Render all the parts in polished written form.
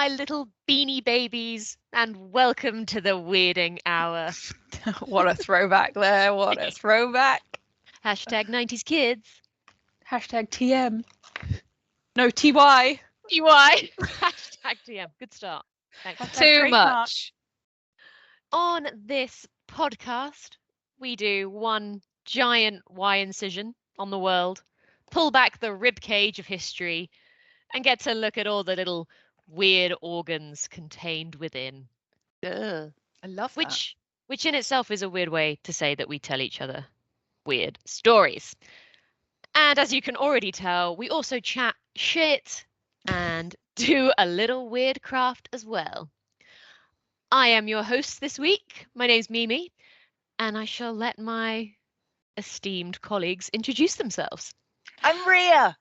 my little beanie babies, and welcome to the Weirding Hour. What a throwback there. What a throwback. Hashtag 90s kids. Hashtag TM. No, TY. TY. Hashtag TM. Good start. Thanks. Too much. On this podcast, we do one giant Y incision on the world, pull back the rib cage of history, and get to look at all the little weird organs contained within. I love that. Which in itself is a weird way to say that we tell each other weird stories. And as you can already tell, we also chat shit and do a little weird craft as well. I am your host this week. My name's Mimi, and I shall let my esteemed colleagues introduce themselves. I'm Rhea.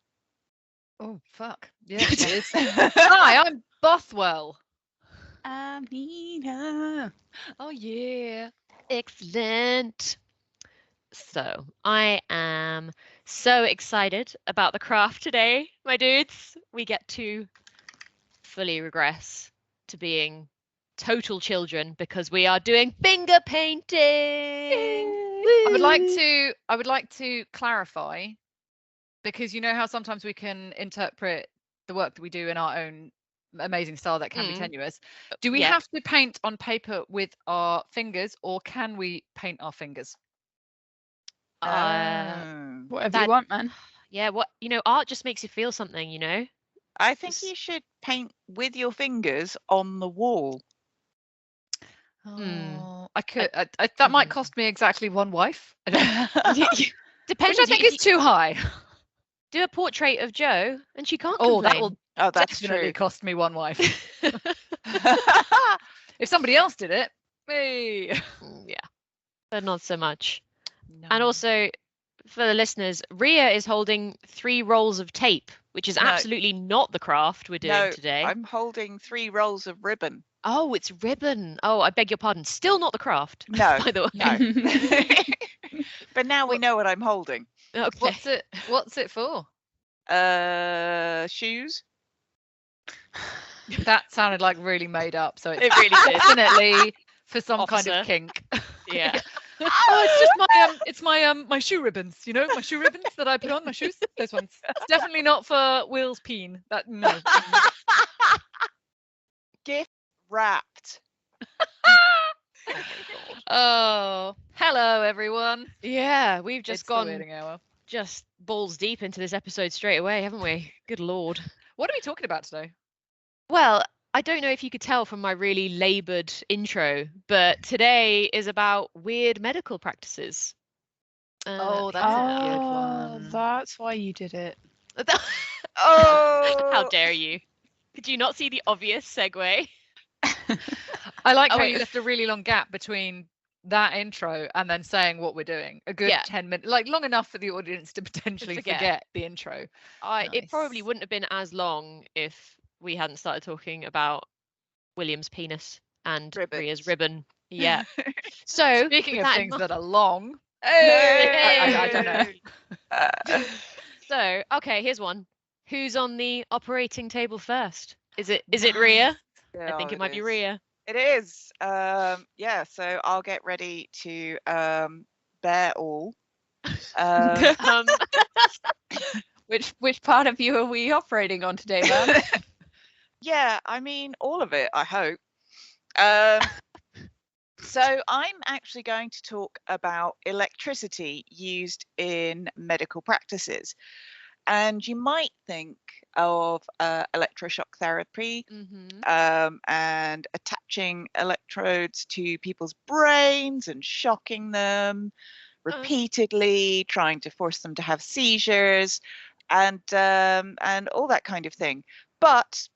Oh, fuck. Yeah, it is. Hi, I'm Bothwell. I'm Nina. Oh, yeah. Excellent. So, I am so excited about the craft today, my dudes. We get to fully regress to being total children because we are doing finger painting. I would like to clarify, because you know how sometimes we can interpret the work that we do in our own amazing style that can be tenuous. Do we have to paint on paper with our fingers, or can we paint our fingers? Whatever you want, man. Yeah, art just makes you feel something, you know? I think you should paint with your fingers on the wall. Oh, I could. That might cost me exactly one wife. Depends. Which I think is too high. Do a portrait of Jo, and she can't Oh, complain. that will that's definitely true. cost me one wife. If somebody else did it, me. Yeah, but not so much. No. And also, for the listeners, Rhea is holding 3 rolls of tape, which is absolutely not the craft we're doing today. I'm holding 3 rolls of ribbon. Oh, it's ribbon. Oh, I beg your pardon. Still not the craft. No, by the way. no. But now we know what I'm holding. Okay. What's it for? Shoes. That sounded like really made up. So It really did. definitely for some Officer. kind of kink. Yeah. Oh, it's just my shoe ribbons. You know, my shoe ribbons that I put on my shoes. Those ones. It's definitely not for Will's peen. No. Gift wrapped. Oh, hello everyone. Yeah, we've just It's the gone Weirding Hour. just balls deep into this episode straight away, haven't we? Good lord. What are we talking about today? Well, I don't know if you could tell from my really laboured intro, but today is about weird medical practices. That's a good one. That's why you did it. Oh, How dare you? Could you not see the obvious segue? I like how wait. you left a really long gap between that intro and then saying what we're doing. A good 10 minutes, like long enough for the audience to potentially forget the intro. It probably wouldn't have been as long if we hadn't started talking about William's penis and Rhea's ribbon. Yeah. So speaking of things that are long, I don't know. So okay, here's one. Who's on the operating table first? Is it Rhea? Yeah, I think it might be Rhea. It is. So I'll get ready to bear all. Which part of you are we operating on today, man? Yeah, I mean all of it, I hope. So I'm actually going to talk about electricity used in medical practices. And you might think of electroshock therapy and attaching electrodes to people's brains and shocking them repeatedly, trying to force them to have seizures and all that kind of thing. But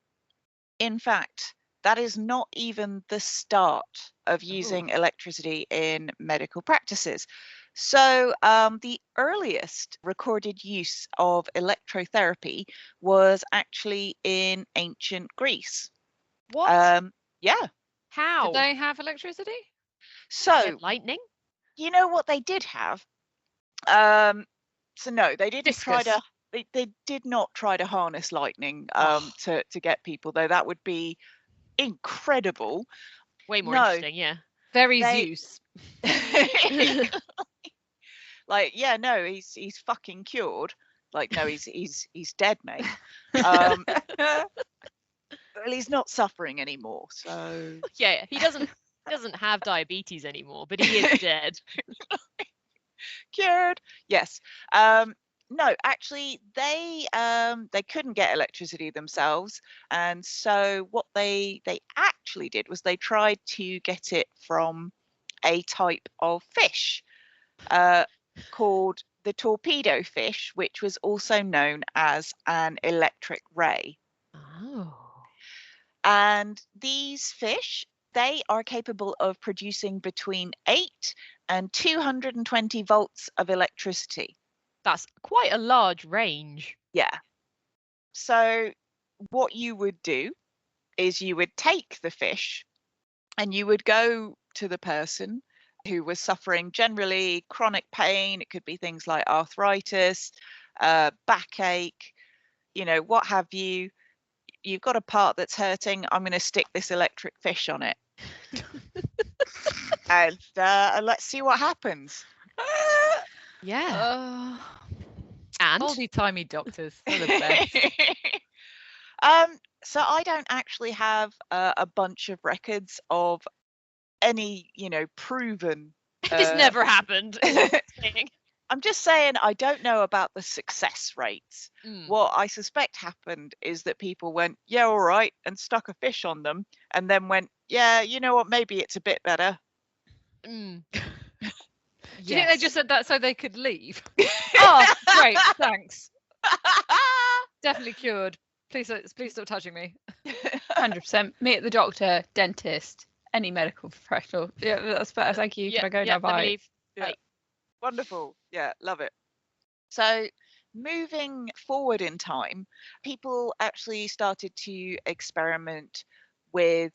in fact, that is not even the start of using electricity in medical practices. So the earliest recorded use of electrotherapy was actually in ancient Greece. What? Yeah. How? Did they have electricity? So lightning? You know what they did have? So no, they didn't Discus. try to. They did not try to harness lightning to get people, though that would be incredible. Way more No. interesting, yeah. Very They- Zeus. Like, yeah, no, he's fucking cured. Like, no, he's dead, mate. Well, he's not suffering anymore. So Yeah, he doesn't have diabetes anymore, but he is dead. cured. Yes. No, actually, they couldn't get electricity themselves, and so what they actually did was they tried to get it from a type of fish called the torpedo fish, which was also known as an electric ray. Oh. And these fish, they are capable of producing between 8 and 220 volts of electricity. That's quite a large range. Yeah. So what you would do is you would take the fish and you would go to the person who was suffering generally chronic pain. It could be things like arthritis, backache, what have you. You've got a part that's hurting. I'm going to stick this electric fish on it. And let's see what happens. Yeah. And Oldie-timey doctors. They're the best. So I don't actually have a bunch of records of any, proven. this never happened. is what I'm saying. I'm just saying I don't know about the success rates. Mm. What I suspect happened is that people went, yeah, all right, and stuck a fish on them, and then went, yeah, you know what, maybe it's a bit better. Mm. Do you think they just said that so they could leave? Oh, Great, thanks. Definitely cured. Please stop touching me. 100%. Me at the doctor, dentist, any medical professional. Yeah, that's better. Thank you. Can I go now? let me Bye. leave. Yeah. Bye. Wonderful. Yeah, love it. So moving forward in time, people actually started to experiment with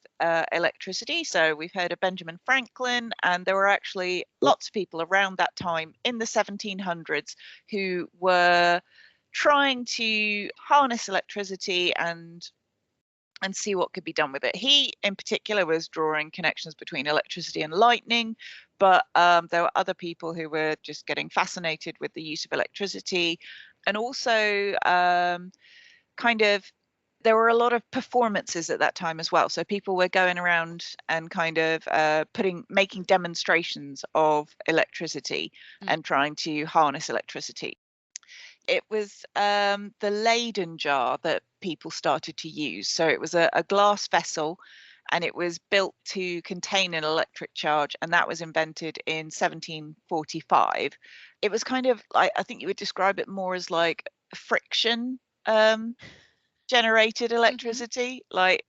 electricity. So we've heard of Benjamin Franklin, and there were actually lots of people around that time in the 1700s who were trying to harness electricity and see what could be done with it. He in particular was drawing connections between electricity and lightning, but there were other people who were just getting fascinated with the use of electricity. And also there were a lot of performances at that time as well. So people were going around and kind of making demonstrations of electricity and trying to harness electricity. It was the Leyden jar that people started to use. So it was a glass vessel, and it was built to contain an electric charge, and that was invented in 1745. It was kind of like, I think you would describe it more as like friction generated electricity. Like,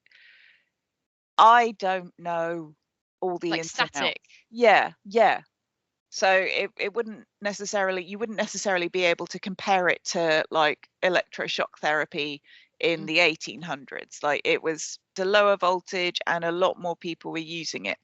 I don't know all the Like ins and outs. static. Yeah. So you wouldn't necessarily be able to compare it to like electroshock therapy in the 1800s. Like, it was the lower voltage and a lot more people were using it.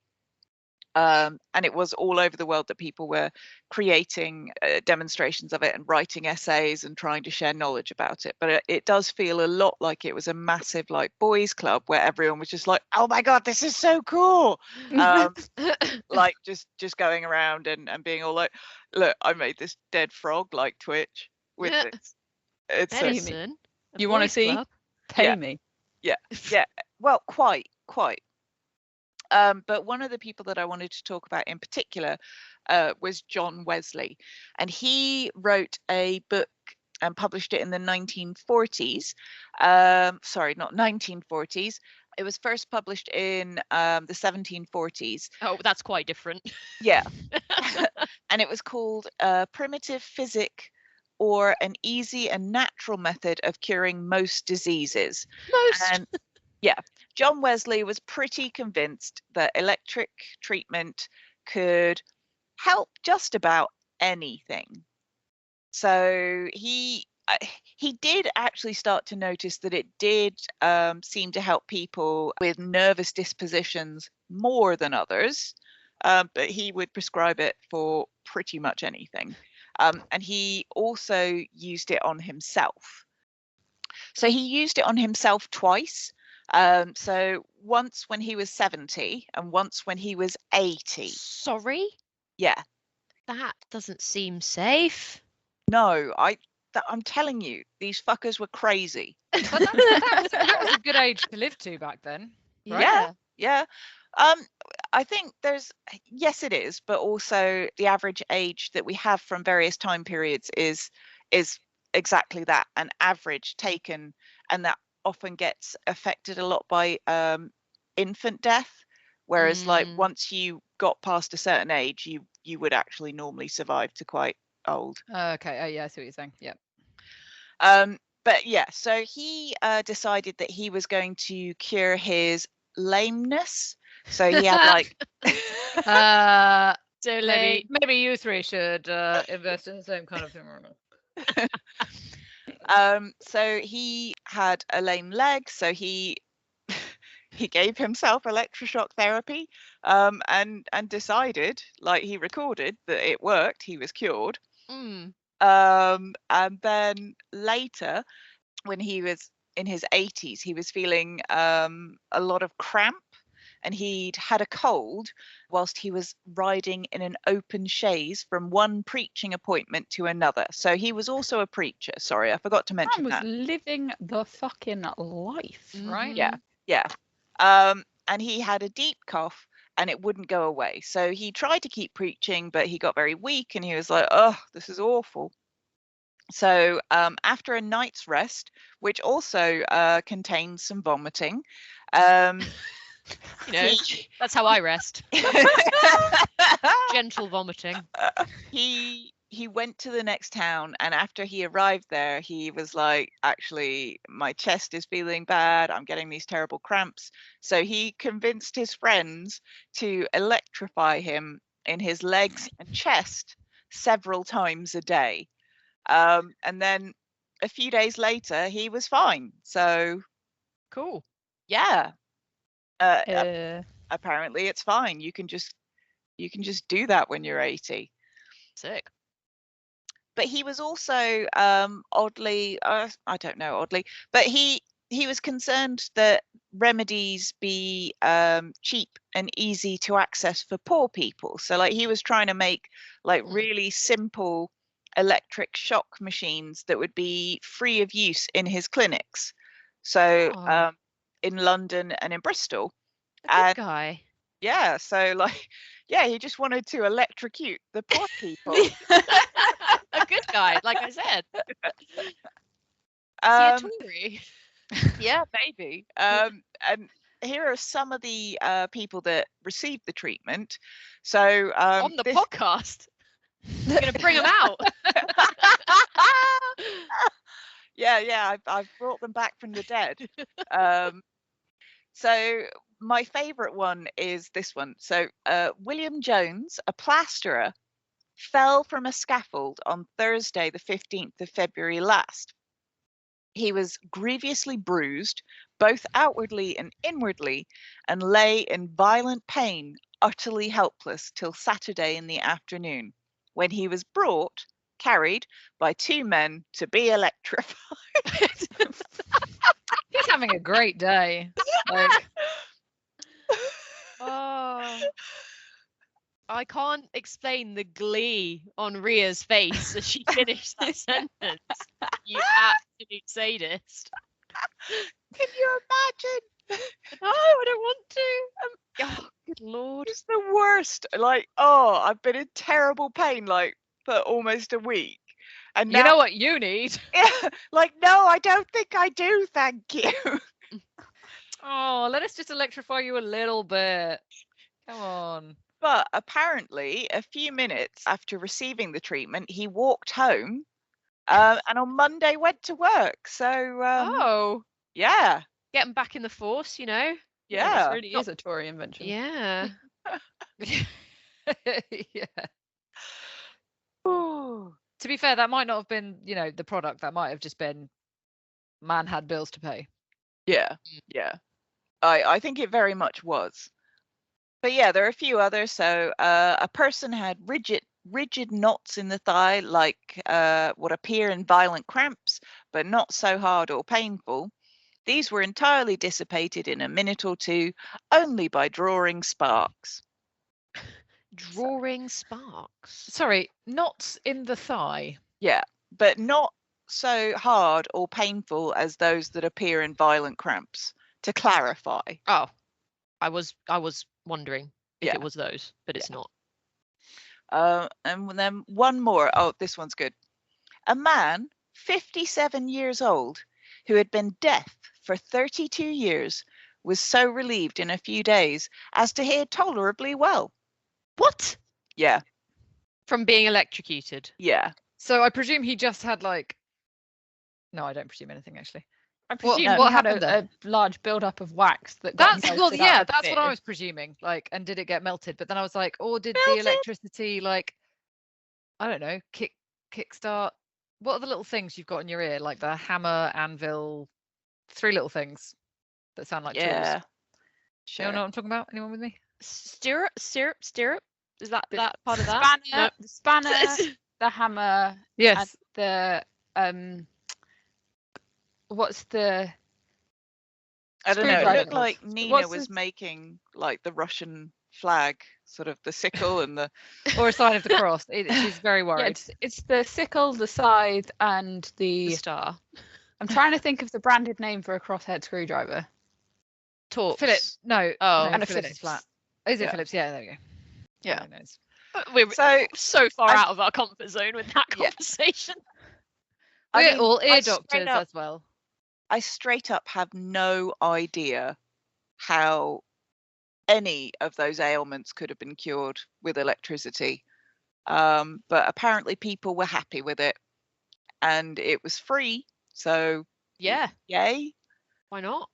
And it was all over the world that people were creating demonstrations of it and writing essays and trying to share knowledge about it. But it does feel a lot like it was a massive like boys club where everyone was just like, oh my God, this is so cool. Like just going around and being all like, look, I made this dead frog like Twitch with Yeah. this. It's so- Edison, a You wanna boys' see? club. Pay Yeah. me. well, quite. But one of the people that I wanted to talk about in particular was John Wesley, and he wrote a book and published it in the 1940s. Sorry, not 1940s. It was first published in the 1740s. Oh, that's quite different. Yeah. And it was called Primitive Physic, or an easy and natural method of curing most diseases. Most. And yeah, John Wesley was pretty convinced that electric treatment could help just about anything. So he did actually start to notice that it did seem to help people with nervous dispositions more than others, but he would prescribe it for pretty much anything. And he also used it on himself. So he used it on himself twice. So once when he was 70 and once when he was 80. Sorry, Yeah. that doesn't seem safe. No, I'm telling you, these fuckers were crazy. But that was a good age to live to back then. Right? Yeah. Yeah. I think yes, it is, but also the average age that we have from various time periods is exactly that, an average taken, and that often gets affected a lot by infant death. Whereas, like, Mm. once you got past a certain age, you would actually normally survive to quite old. Okay. Oh, yeah. I see what you're saying. Yeah. But yeah, so he decided that he was going to cure his lameness. So he had like So maybe you three should invest in the same kind of thing. so he had a lame leg, so he gave himself electroshock therapy, and decided, like, he recorded that it worked, he was cured. Mm. And then later, when he was in his 80s, he was feeling a lot of cramp, and he'd had a cold whilst he was riding in an open chaise from one preaching appointment to another. So he was also a preacher. Sorry, I forgot to mention Man was that. living the fucking life. Right? Yeah, yeah. And he had a deep cough and it wouldn't go away. So he tried to keep preaching, but he got very weak and he was like, oh, this is awful. So after a night's rest, which also contains some vomiting, You know, that's how I rest. Gentle vomiting. he went to the next town, and after he arrived there, he was like, actually, my chest is feeling bad. I'm getting these terrible cramps. So he convinced his friends to electrify him in his legs and chest several times a day. And then a few days later, he was fine. So Cool. yeah, Uh, apparently it's fine. You can just do that when you're 80. Sick. But he was also oddly, I don't know, oddly, but he was concerned that remedies be cheap and easy to access for poor people. So, like, he was trying to make, like, really simple electric shock machines that would be free of use in his clinics. So Oh. in London and in Bristol. A good And guy. yeah, so, like, yeah, he just wanted to electrocute the poor people. A good guy, like I said. Is he a Um, Tory? yeah, maybe. And here are some of the people that received the treatment. So On the podcast. You're gonna bring him out. yeah, I've brought them back from the dead. So my favorite one is this one. So William Jones, a plasterer, fell from a scaffold on Thursday, the 15th of February last. He was grievously bruised, both outwardly and inwardly, and lay in violent pain, utterly helpless, till Saturday in the afternoon, when he was carried by two men to be electrified. He's having a great day. Like, Oh. I can't explain the glee on Ria's face as she finished that sentence. You absolute sadist. Can you imagine? No, I don't want to. Oh, good lord. It's the worst. Like, oh, I've been in terrible pain, like, for almost a week. And you know what you need? Yeah, like, no, I don't think I do, thank you. Oh, let us just electrify you a little bit. Come on. But apparently, a few minutes after receiving the treatment, he walked home, and on Monday went to work. So, Oh, yeah, getting back in the force, you know? yeah. This really is a Tory invention. Yeah. Yeah. Ooh. To be fair, that might not have been, the product. That might have just been man had bills to pay. Yeah, yeah. I think it very much was. But yeah, there are a few others. So a person had rigid knots in the thigh, like what appear in violent cramps, but not so hard or painful. These were entirely dissipated in a minute or two, only by drawing sparks. Drawing sparks. Sorry, knots in the thigh. Yeah, but not so hard or painful as those that appear in violent cramps. To clarify. Oh, I was wondering if Yeah. it was those, but it's not. And then one more. Oh, this one's good. A man, 57 years old, who had been deaf for 32 years, was so relieved in a few days as to hear tolerably well. What? Yeah, From being electrocuted. yeah. So I presume he just had like. No, I don't presume anything actually. I Well, presume no, What what had happened a large build-up of wax that got That's melted well, out yeah, of that's what I fear. was presuming. Like, and did it get melted? But then I was like, or did the Melted? electricity like, I don't know, kickstart? What are the little things you've got in your ear, like the hammer, anvil, 3 little things that sound like Yeah. tools? Sure. You know what I'm talking about? Anyone with me? Stirrup. Is that The that part of that? Spanner, the spanner, the hammer, Yes. and the what's the I don't know. It screwdriver looked called? like Nina What's was the- making like the Russian flag, sort of the sickle and the. Or a sign of the cross. She's very Yeah, worried. it's the sickle, the scythe, and The the. star. I'm trying to think of the branded name for a crosshead screwdriver. Torx. Phillips. No. Oh. no, And a Phillips Phillips. is flat. Is it Yeah. Phillips? Yeah, there we go. Yeah. Who knows? We're So far I- out of our comfort zone with that Yeah. conversation. I We're mean, all ear I straight doctors up- as well. I straight up have no idea how any of those ailments could have been cured with electricity. But apparently people were happy with it and it was free. So Yeah. yay. Why not?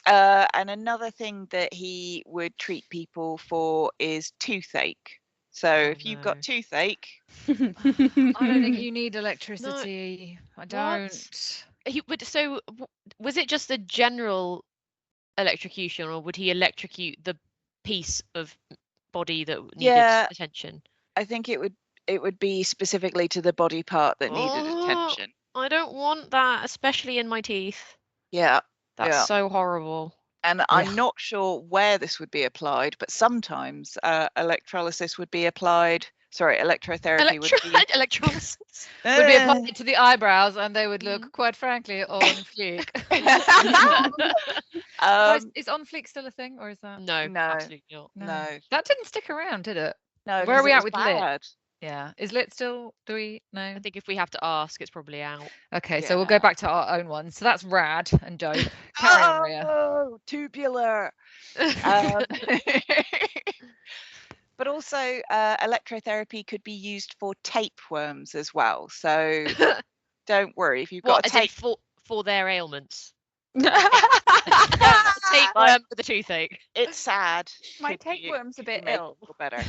And another thing that he would treat people for is toothache. So Oh, if you've no. got toothache, I don't think you need electricity. I don't. He would. So was it just a general electrocution, or would he electrocute the piece of body that needed Yeah. attention? I think it would be specifically to the body part that needed Oh. attention. I don't want that, especially in my teeth. Yeah. That's Yeah. so horrible. And Yeah. I'm not sure where this would be applied, but sometimes electrolysis would be applied. Sorry, electrotherapy would be. Electrolysis. Would be applied to the eyebrows, and they would look, quite frankly, on fleek. Guys, um, is on fleek still a thing, or is that? No, No. absolutely not. no, That didn't stick around, did it? no. Where are 'cause we it at was with lit? bad. Yeah. Is lit still? Do we know? I think if we have to ask, it's probably out. Okay, so we'll go Yeah. back to our own one. So that's rad and dope. Carry on, Maria. Oh, tubular. Um, but also, electrotherapy could be used for tapeworms as well. So don't worry if you've got What? a As in tape. for their ailments? Like, Tapeworm with a toothache. it's sad. My Could you- tapeworm's a could you bit make it ill. feel better.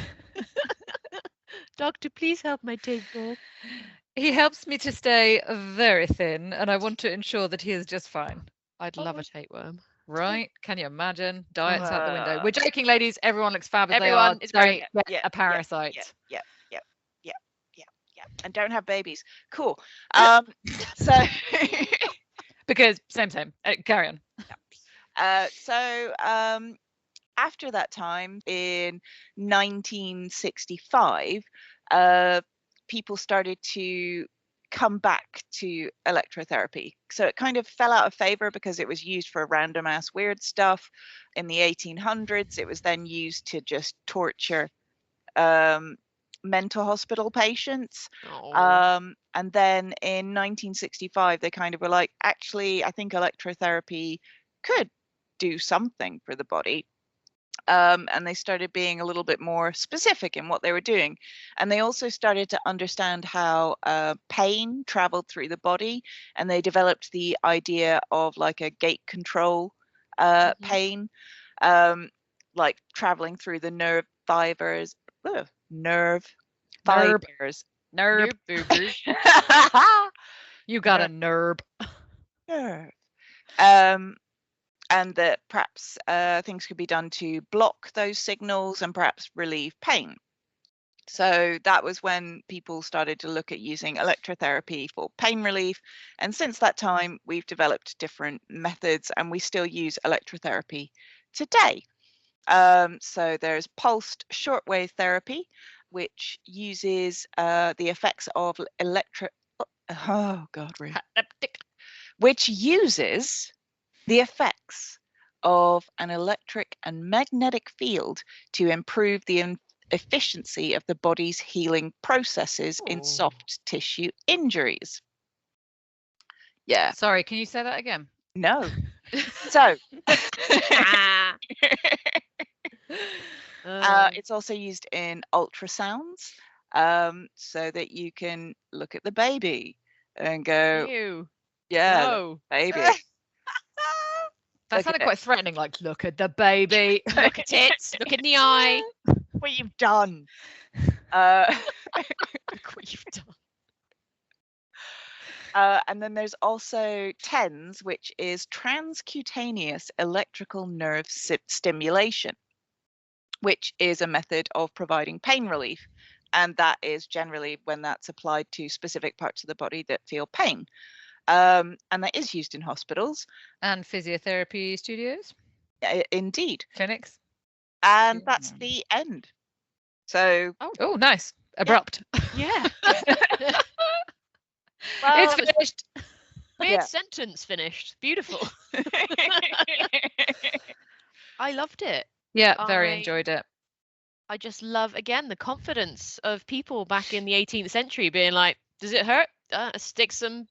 Doctor, please help my tapeworm. He helps me to stay very thin, and I want to ensure that he is just fine. I'd love a tapeworm. Right? Can you imagine? Diets out the window. Uh, We're joking, ladies. Everyone looks fab as Everyone they is are. great. Don't get Yeah, a parasite. Yeah. And don't have babies. Cool. So Because same. Carry on. after that time in 1965, people started to come back to electrotherapy. So it kind of fell out of favor because it was used for random ass weird stuff. In the 1800s, it was then used to just torture mental hospital patients. Oh. And then in 1965, they kind of were like, actually, I think electrotherapy could do something for the body. And they started being a little bit more specific in what they were doing. And they also started to understand how pain traveled through the body. And they developed the idea of like a gate control pain, like traveling through the nerve fibers. Nerve fibers. Nerve. Boogers. You got a nerve. Nerve. And that perhaps things could be done to block those signals and perhaps relieve pain. So that was when people started to look at using electrotherapy for pain relief. And since that time, we've developed different methods and we still use electrotherapy today. So there's pulsed shortwave therapy, which uses the effects of which uses the effects of an electric and magnetic field to improve the efficiency of the body's healing processes in Ooh. soft tissue injuries. Yeah, Sorry, can you say that again? no. So it's also used in ultrasounds, so that you can look at the baby and go, Ew. yeah, No. baby. That Look sounded at quite threatening, like, look at the baby. Look at it. Look in the eye. what you've done. Look what you've done. And then there's also TENS, which is transcutaneous electrical nerve stimulation, which is a method of providing pain relief. And that is generally when that's applied to specific parts of the body that feel pain. And that is used in hospitals. And physiotherapy studios, Indeed. clinics. And that's the end. So Oh, nice. Abrupt. Yeah. well, It's finished. Weird Yeah. sentence finished. Beautiful. I loved it. Yeah, very I- enjoyed it. I just love, again, the confidence of people back in the 18th century being like, does it hurt? Stick some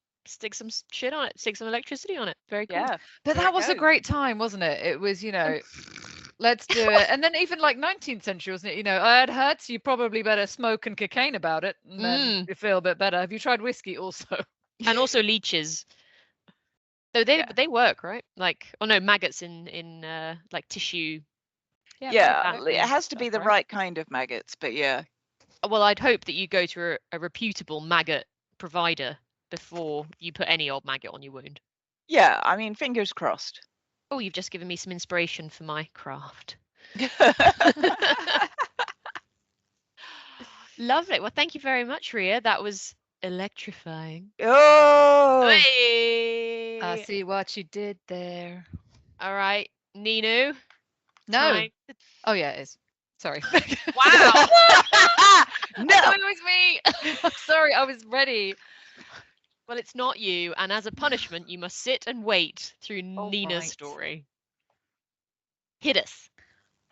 shit on it. Stick some electricity on it. Very cool. yeah. But There that it was a goes. great time, wasn't it? It was, let's do it. And then even like 19th century, wasn't it? It hurts, you probably better smoke and cocaine about it, and then you feel a bit better. Have you tried whiskey also? And also leeches. Though they work, right? Like, oh no, maggots in like tissue. Yeah, that it has to be stuff, the right? right kind of maggots, but yeah. Well, I'd hope that you go to a reputable maggot provider before you put any old maggot on your wound. Yeah, I mean, fingers crossed. Oh, you've just given me some inspiration for my craft. Lovely. Well, thank you very much, Ria. That was electrifying. Oh, Hey! I see what you did there. All right, Ninu. No. time to- Oh, yeah, it is. Sorry. Wow. I no. thought it was me. I'm sorry, I was ready. Well, it's not you, and as a punishment, you must sit and wait through All Nina's right. story. Hit us.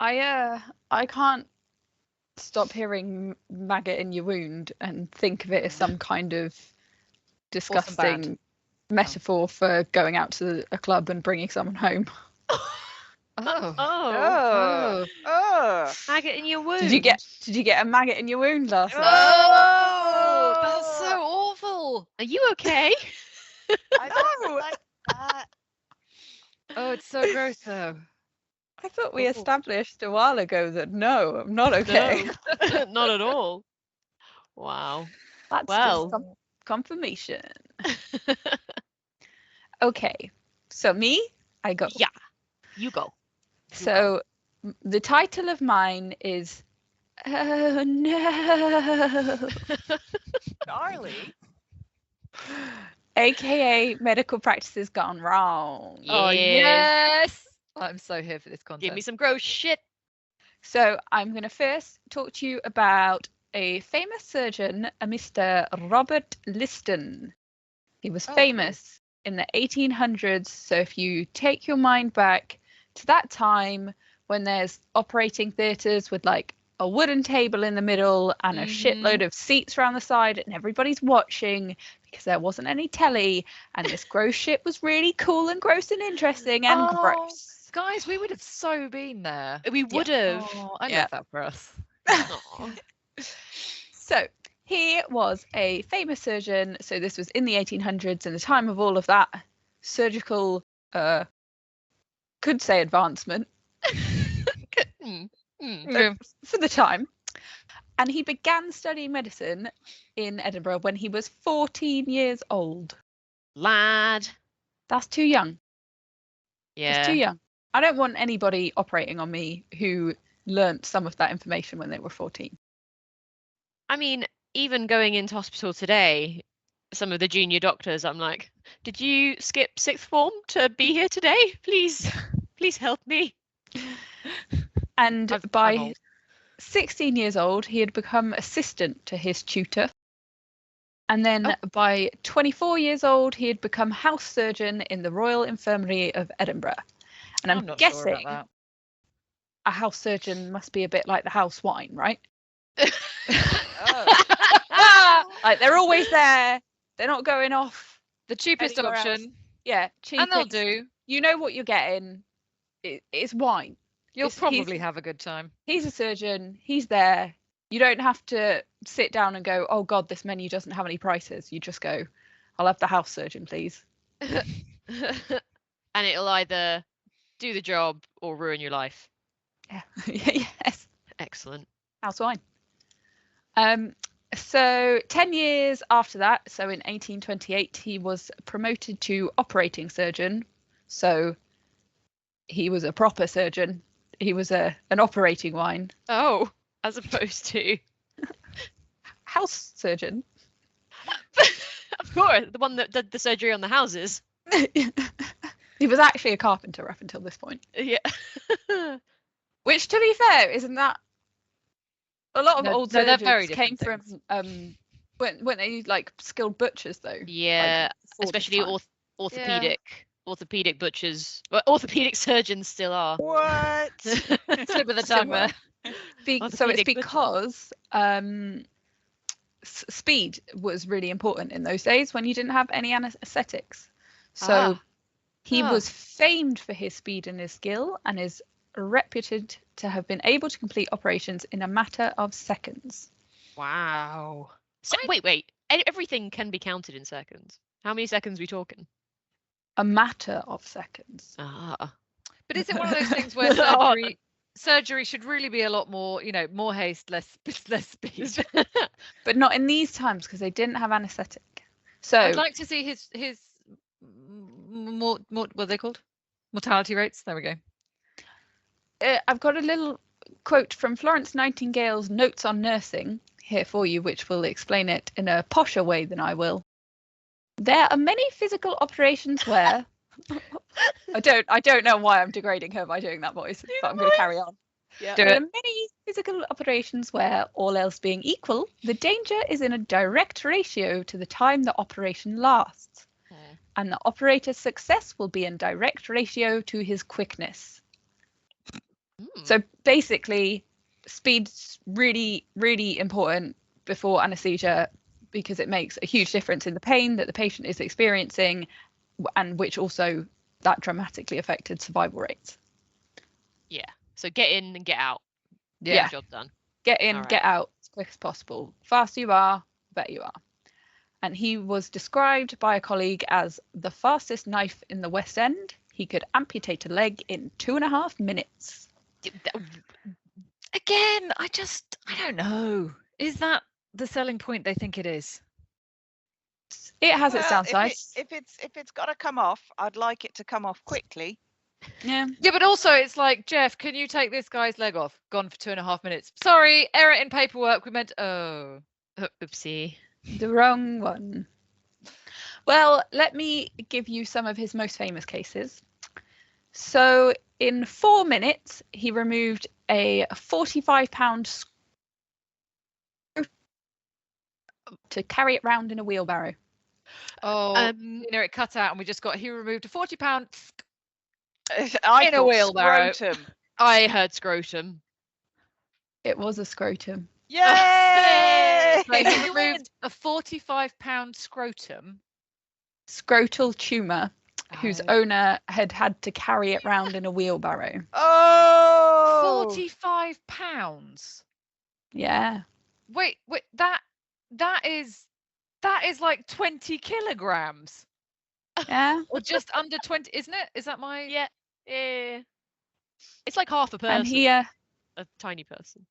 I can't stop hearing maggot in your wound and think of it as some kind of disgusting metaphor for going out to a club and bringing someone home. Oh. Oh. Oh. Maggot in your wound. Did you get a maggot in your wound last night? Oh, that's so awful. Are you okay? I don't like that. Oh, it's so gross though. I thought we Oh. established a while ago that no, I'm not okay. No, not at all. Wow. That's Well. just confirmation. Okay, so me, I go. Yeah. You go. So the title of mine is Oh no, Gnarly. aka medical practices gone wrong. Oh, Yeah. yes. I'm so here for this content. Give me some gross shit. So I'm going to first talk to you about a famous surgeon, a Mr. Robert Liston. He was Oh, famous in the 1800s. So if you take your mind back to that time when there's operating theatres with like a wooden table in the middle and a shitload of seats around the side and everybody's watching because there wasn't any telly and this gross shit was really cool and gross and interesting and Oh, gross. Guys, we would have so been there. We would have. Oh, I Yeah. love that for us. So he was a famous surgeon. So this was in the 1800s, in the time of all of that surgical, could say advancement for the time. And he began studying medicine in Edinburgh when he was 14 years old. Lad. That's too young. It's too Yeah. young. I don't want anybody operating on me who learnt some of that information when they were 14. I mean, even going into hospital today, some of the junior doctors, I'm like, did you skip sixth form to be here today? Please, please help me. And I'm by old. 16 years old, he had become assistant to his tutor. And then by 24 years old, he had become house surgeon in the Royal Infirmary of Edinburgh. And I'm not guessing sure about a house surgeon must be a bit like the house wine, right? Oh. Like they're always there. They're not going off. that. The cheapest Anywhere else. option, Yeah, cheap. and they'll do. You know what you're getting. It's wine. You'll He's- probably have a good time. He's a surgeon. He's there. You don't have to sit down and go, oh God, this menu doesn't have any prices. You just go, I'll have the house surgeon, please. And it'll either do the job or ruin your life. Yeah. Yes. Excellent. House wine. So 10 years after that, so in 1828, he was promoted to operating surgeon. So he was a proper surgeon. He was an operating wine. Oh, as opposed to, House surgeon. of course, the one that did the surgery on the houses. He was actually a carpenter up until this point. Yeah. Which, to be fair, isn't that a lot of No, old no, they're surgeons very came different from weren't they like skilled butchers though? Yeah, before this especially time. orthopedic butchers. Well, orthopedic surgeons still are. What? Slip of the So, tongue there. so it's Orthopedic butcher. because speed was really important in those days when you didn't have any anesthetics. So he was famed for his speed and his skill, and is reputed to have been able to complete operations in a matter of seconds. Wow. So, wait. Everything can be counted in seconds. How many seconds are we talking? A matter of seconds. Ah. But is it one of those things where surgery should really be a lot more, more haste, less speed? But not in these times because they didn't have anesthetic. So I'd like to see his more what are they called? Mortality rates. There we go. I've got a little quote from Florence Nightingale's Notes on Nursing here for you, which will explain it in a posher way than I will. There are many physical operations where I don't know why I'm degrading her by doing that voice, but I'm going to carry on. Yeah. Do There it. are many physical operations where, all else being equal, the danger is in a direct ratio to the time the operation lasts, and the operator's success will be in direct ratio to his quickness. So basically, speed's really, really important before anesthesia because it makes a huge difference in the pain that the patient is experiencing, and which also that dramatically affected survival rates. Yeah. So get in and get out. Yeah. Job done. Get in, All right. get out as quick as possible. Faster you are, better you are. And he was described by a colleague as the fastest knife in the West End. He could amputate a leg in 2.5 minutes. Again, I don't know. Is that the selling point they think it is? It has its Well, downsides. if it's got to come off, I'd like it to come off quickly. Yeah. Yeah, but also it's like, Jeff, can you take this guy's leg off? Gone for 2.5 minutes. Sorry, error in paperwork. We meant Oopsie. The wrong one. Well, let me give you some of his most famous cases. So in 4 minutes, he removed a 45-pound screw to carry it round in a wheelbarrow. it cut out, and we just got he removed a 40-pound. I In a thought wheelbarrow. scrotum. I heard scrotum. It was a scrotum. Yay! So he You removed a 45-pound scrotum. Scrotal tumour, whose Oh. owner had to carry it round in a wheelbarrow. Oh! 45 pounds. Yeah. Wait, that is like 20 kilograms, Yeah. or just under 20, isn't it? Is that my? Yeah. It's like half a person. And he A tiny person.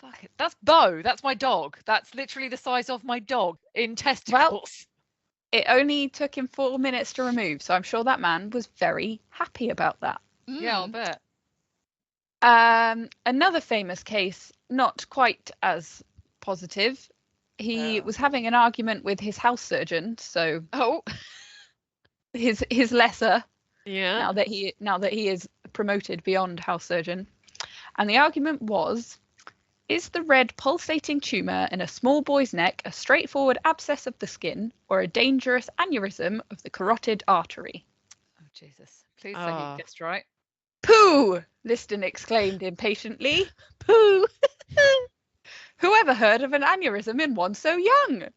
Fuck it. That's Bo. That's my dog. That's literally the size of my dog in testicles. it only took him 4 minutes to remove, so I'm sure that man was very happy about that. Yeah, I'll Mm. bet. Another famous case, not quite as positive. He Oh. was having an argument with his house surgeon, so Oh, his lesser, yeah. now that he is promoted beyond house surgeon. And the argument was, is the red pulsating tumour in a small boy's neck a straightforward abscess of the skin or a dangerous aneurysm of the carotid artery? Oh, Jesus. Please say Oh. you guessed right. Pooh! Liston exclaimed impatiently. Pooh. Whoever heard of an aneurysm in one so young?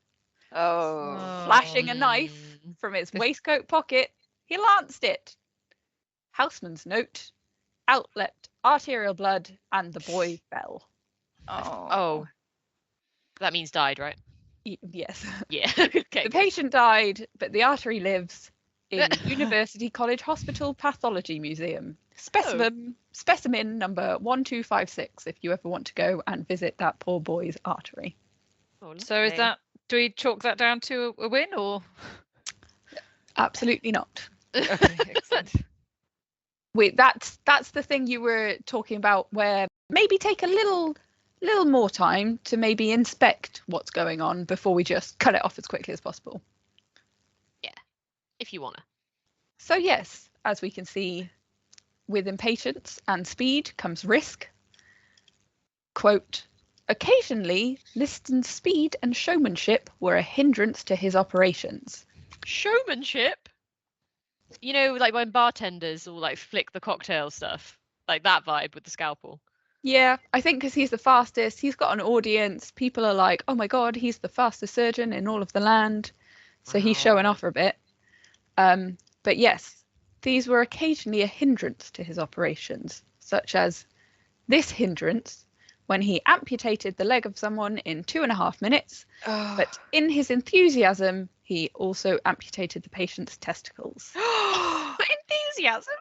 Oh. Flashing a knife Mm. from his This- waistcoat pocket, he lanced it. Houseman's note, outlet arterial blood, and the boy fell. Oh, that means died, right? Yes. Yeah. Okay. The good. patient died, but the artery lives in University College Hospital Pathology Museum. Specimen number 1256, if you ever want to go and visit that poor boy's artery. Oh, So is lovely. that, do we chalk that down to a win or? Absolutely not. Okay, excellent. Wait, that's the thing you were talking about, where maybe take a little more time to maybe inspect what's going on before we just cut it off as quickly as possible. if you wanna? So yes, as we can see, with impatience and speed comes risk. Quote, occasionally, Liston's speed and showmanship were a hindrance to his operations. Showmanship. You know, like when bartenders will like flick the cocktail stuff, like that vibe with the scalpel. Yeah, I think because he's the fastest, he's got an audience. People are like, oh my God, he's the fastest surgeon in all of the land. So he's showing Wow. off a bit. But yes, these were occasionally a hindrance to his operations, such as this hindrance when he amputated the leg of someone in 2.5 minutes. But in his enthusiasm, he also amputated the patient's testicles. Enthusiasm.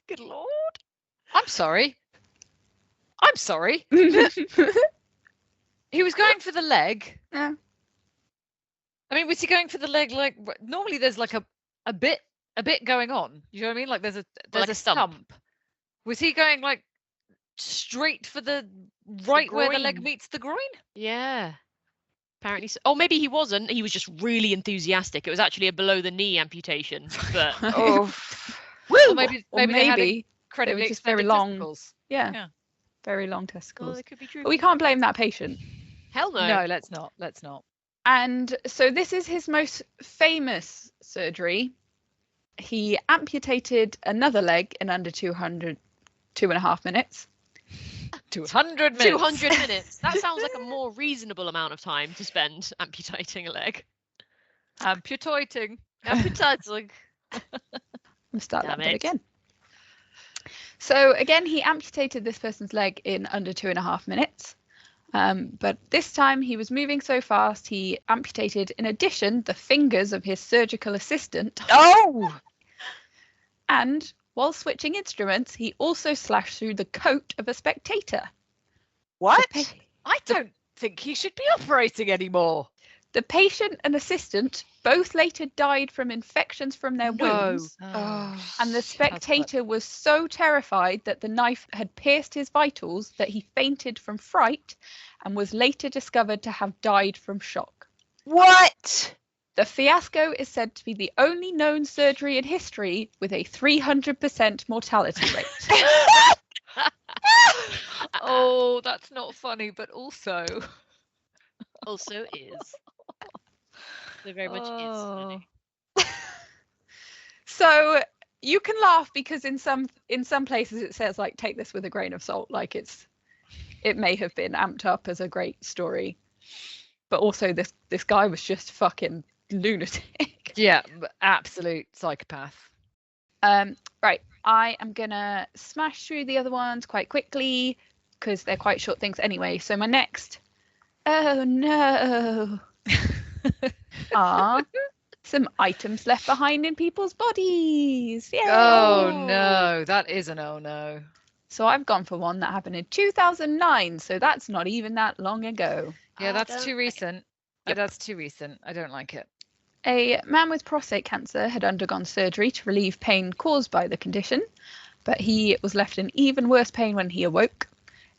Good lord. I'm sorry. He was going for the leg. Yeah. I mean, was he going for the leg like normally there's like a bit going on. You know what I mean? Like there's like a a stump. Was he going like straight for the right where the leg groin. meets the groin? Yeah. Apparently so. Oh, maybe he wasn't. He was just really enthusiastic. It was actually a below the knee amputation. But Oh. Or maybe Or they had maybe incredibly just very extended long. testicles. yeah, Yeah. very long oh, testicles. it could be true. But we can't blame that patient. Hell no. No, let's not. Let's not. And so this is his most famous surgery. He amputated another leg in under 2.5 minutes. 200 minutes. 200 minutes. That sounds like a more reasonable amount of time to spend amputating a leg. Amputating. Amputating. Let's start Damn that bit it. again. So again, he amputated this person's leg in under 2.5 minutes. But this time he was moving so fast, he amputated, in addition, the fingers of his surgical assistant. Oh. And while switching instruments, he also slashed through the coat of a spectator. What? I don't think he should be operating anymore. The patient and assistant both later died from infections from their wounds. Oh. And the spectator was so terrified that the knife had pierced his vitals that he fainted from fright and was later discovered to have died from shock. What? The fiasco is said to be the only known surgery in history with a 300% mortality rate. Oh, that's not funny, but also. Also is. So very much is Oh. funny. So you can laugh because in some places it says like take this with a grain of salt, like it may have been amped up as a great story, but also this guy was just fucking lunatic. Yeah, absolute psychopath. Right, I am gonna smash through the other ones quite quickly because they're quite short things anyway. So my next, oh no, are some items left behind in people's bodies. Yay! Oh no, that is an oh no. So I've gone for one that happened in 2009, so that's not even that long ago. Yeah, I that's don't too like it. recent. Yep. That's too recent. I don't like it. A man with prostate cancer had undergone surgery to relieve pain caused by the condition, but he was left in even worse pain when he awoke.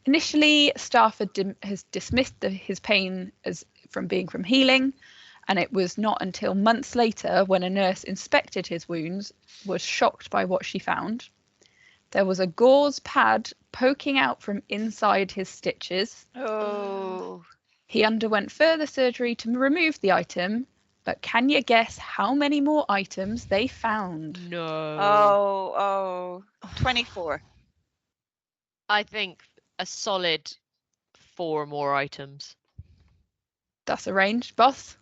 Initially, staff has dismissed his pain as from healing, and it was not until months later, when a nurse inspected his wounds, was shocked by what she found. There was a gauze pad poking out from inside his stitches. Oh. He underwent further surgery to remove the item, but can you guess how many more items they found? No. Oh. 24. I think a solid 4 more items. That's arranged, boss.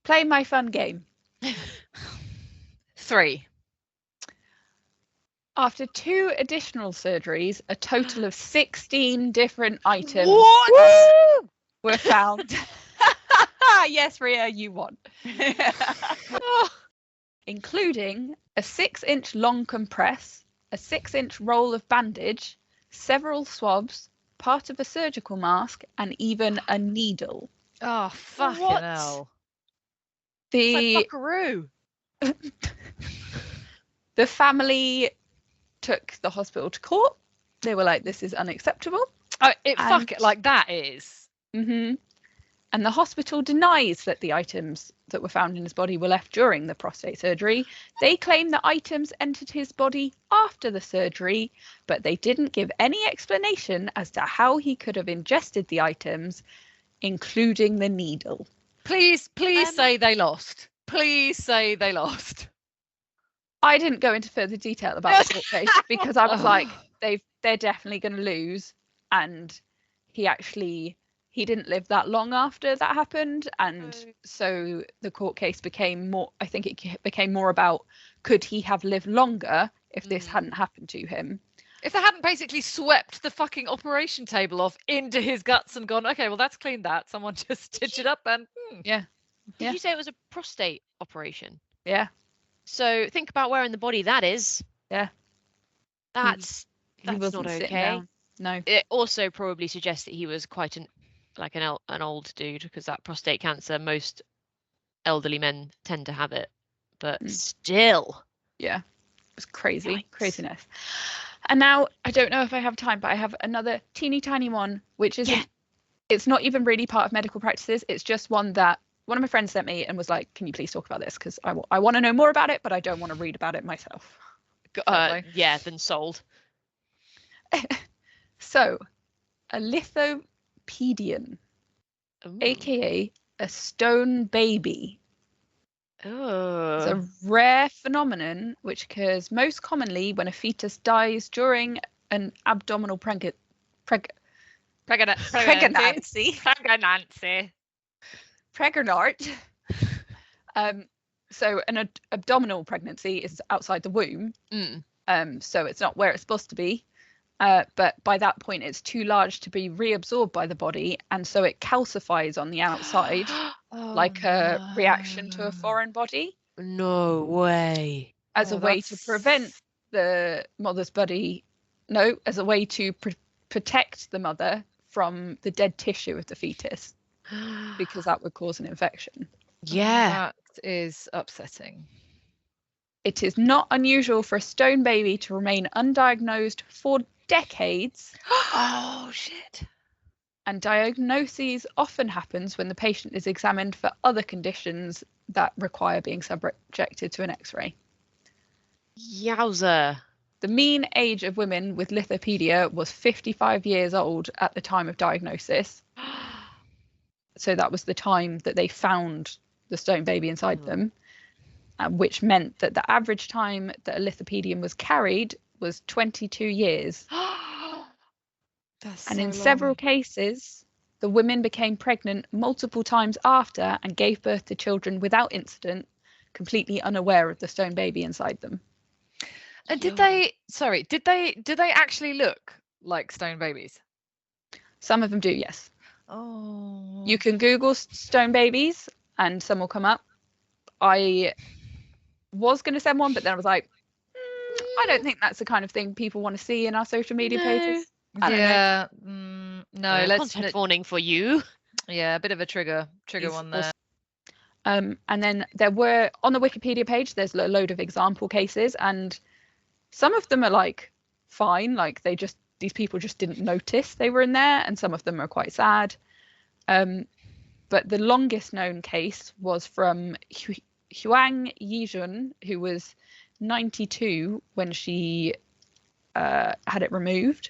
Play my fun game. 3. After 2 additional surgeries, a total of 16 different items What? were found. Yes, Ria, you won. Including a 6-inch long compress, a 6-inch roll of bandage, several swabs, part of a surgical mask, and even a needle. Oh, fucking What? hell. It's The like Buckaroo. the family took the hospital to court. They were like, "This is unacceptable." Fuck And- it, like that is. And the hospital denies that the items that were found in his body were left during the prostate surgery. They claim the items entered his body after the surgery, but they didn't give any explanation as to how he could have ingested the items, including the needle. Please say they lost. Please say they lost. I didn't go into further detail about the court case because I was like, they're definitely going to lose. And he didn't live that long after that happened, and so the court case became more, I think it became more about, could he have lived longer if this hadn't happened to him? If they hadn't basically swept the fucking operation table off into his guts and gone, okay, well, that's cleaned that. Someone just stitch it up and Yeah. Did you say it was a prostate operation? Yeah. So think about where in the body that is. Yeah. That's He not wasn't sitting okay. down. No. It also probably suggests that he was quite an old dude, because that prostate cancer, most elderly men tend to have it. But still. Yeah. It was crazy. Yikes. Craziness. And now, I don't know if I have time, but I have another teeny tiny one, which is it's not even really part of medical practices. It's just one that one of my friends sent me and was like, can you please talk about this? Because I want to know more about it, but I don't want to read about it myself. Yeah, then sold. So, a lithopedion, Ooh. aka a stone baby, is Oh. a rare phenomenon which occurs most commonly when a fetus dies during an abdominal pregnancy. So an abdominal pregnancy is outside the womb. So it's not where it's supposed to be. But by that point, it's too large to be reabsorbed by the body, and so it calcifies on the outside, like a reaction to a foreign body. No way. As a way to prevent the mother's body, as a way to protect the mother from the dead tissue of the fetus, because that would cause an infection. Yeah. That is upsetting. It is not unusual for a stone baby to remain undiagnosed for decades. Oh, shit. And diagnosis often happens when the patient is examined for other conditions that require being subjected to an X-ray. Yowza. The mean age of women with lithopenia was 55 years old at the time of diagnosis. So that was the time that they found the stone baby inside them, which meant that the average time that a lithopedion was carried was 22 years. That's And so in several cases, the women became pregnant multiple times after and gave birth to children without incident, completely unaware of the stone baby inside them. And did they actually look like stone babies? Some of them do, yes. Oh. You can Google stone babies and some will come up. I was going to send one, but then I was like, I don't think that's the kind of thing people want to see in our social media pages. I don't know. No, Content warning for you. Yeah, a bit of a trigger one there. And then there were, on the Wikipedia page, there's a load of example cases, and some of them are like fine, like they just these people just didn't notice they were in there, and some of them are quite sad. But the longest known case was from Huang Yijun, who was 92 when she had it removed.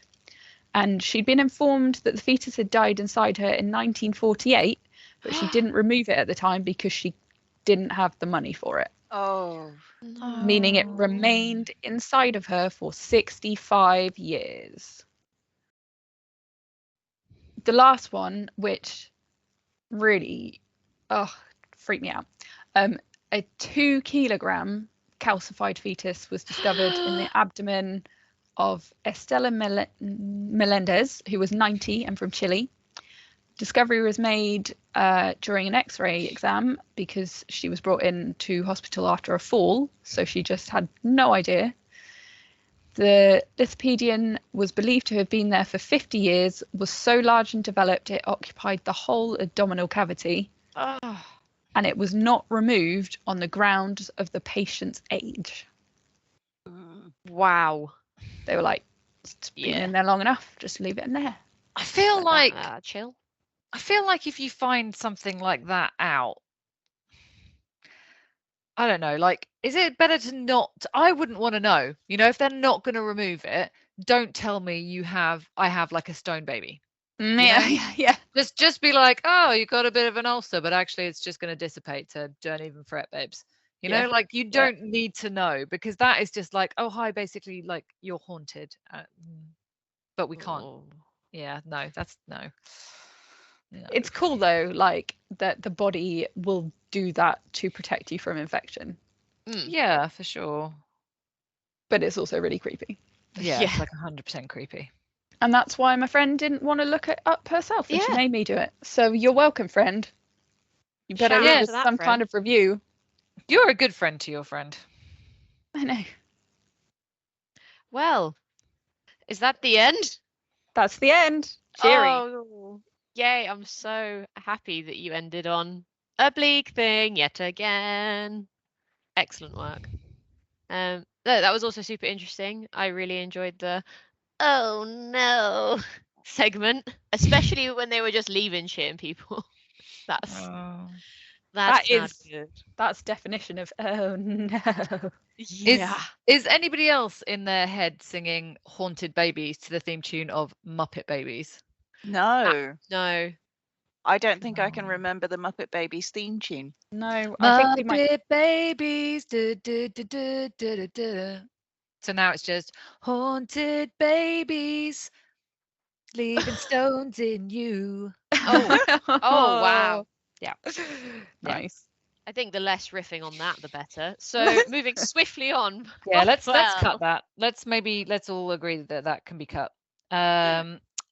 And she'd been informed that the fetus had died inside her in 1948, but she didn't remove it at the time because she didn't have the money for it. Oh. Meaning it remained inside of her for 65 years. The last one, which really freaked me out, a 2 kilogram calcified fetus was discovered in the abdomen of Estela Melendez, who was 90 and from Chile. Discovery was made during an X-ray exam because she was brought in to hospital after a fall, so she just had no idea. The lithopedion was believed to have been there for 50 years, was so large and developed it occupied the whole abdominal cavity, and it was not removed on the grounds of the patient's age. Wow. They were like, it's been in there long enough, just leave it in there. I feel like chill. I feel like if you find something like that out, I don't know, like, is it better to not? I wouldn't want to know. You know, if they're not going to remove it, don't tell me I have like a stone baby. Yeah. Just be like, oh, you got a bit of an ulcer, but actually it's just going to dissipate, so don't even fret, babes. You know, like, you don't need to know, because that is just like, oh, hi, basically, like, you're haunted. But we can't. Yeah, no, that's no. It's cool though, like that the body will do that to protect you from infection. Yeah, for sure. But it's also really creepy. Yeah, it's like 100% creepy. And that's why my friend didn't want to look it up herself, and she made me do it. So you're welcome, friend. You better leave us some kind of review. You're a good friend to your friend. I know. Well, is that the end? That's the end. Cheery. Oh, yay. I'm so happy that you ended on a bleak thing yet again. Excellent work. That was also super interesting. I really enjoyed the oh no segment, especially when they were just leaving shitting people. That's good. That's definition of oh no. Yeah. Is anybody else in their head singing Haunted Babies to the theme tune of Muppet Babies? No. No. I don't think I can remember the Muppet Babies theme tune. No, I think we might. Muppet Babies. So now it's just haunted babies leaving stones in you. Oh wow. Yeah. Nice. I think the less riffing on that, the better. So moving swiftly on. Yeah, let's cut that. Let's all agree that that can be cut.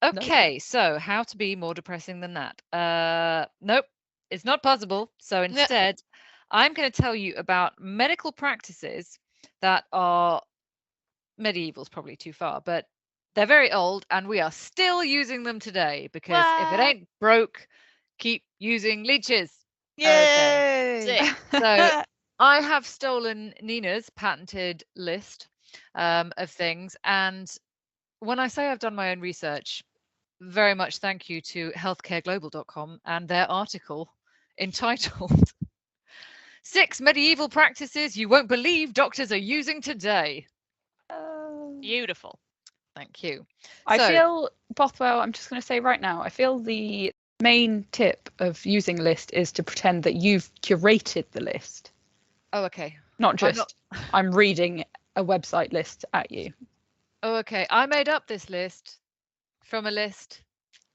Okay, so how to be more depressing than that? Nope, it's not possible. So instead, I'm going to tell you about medical practices that are medieval's probably too far, but they're very old and we are still using them today, because if it ain't broke, keep using leeches. Yay! Okay. So I have stolen Nina's patented list of things, and when I say I've done my own research, very much thank you to healthcareglobal.com and their article entitled 6 Medieval Practices You Won't Believe Doctors Are Using Today. Beautiful. Thank you. I feel, Bothwell, I'm just going to say right now, I feel the main tip of using a list is to pretend that you've curated the list. Oh, okay. Not just, I'm reading a website list at you. Oh, okay. I made up this list from a list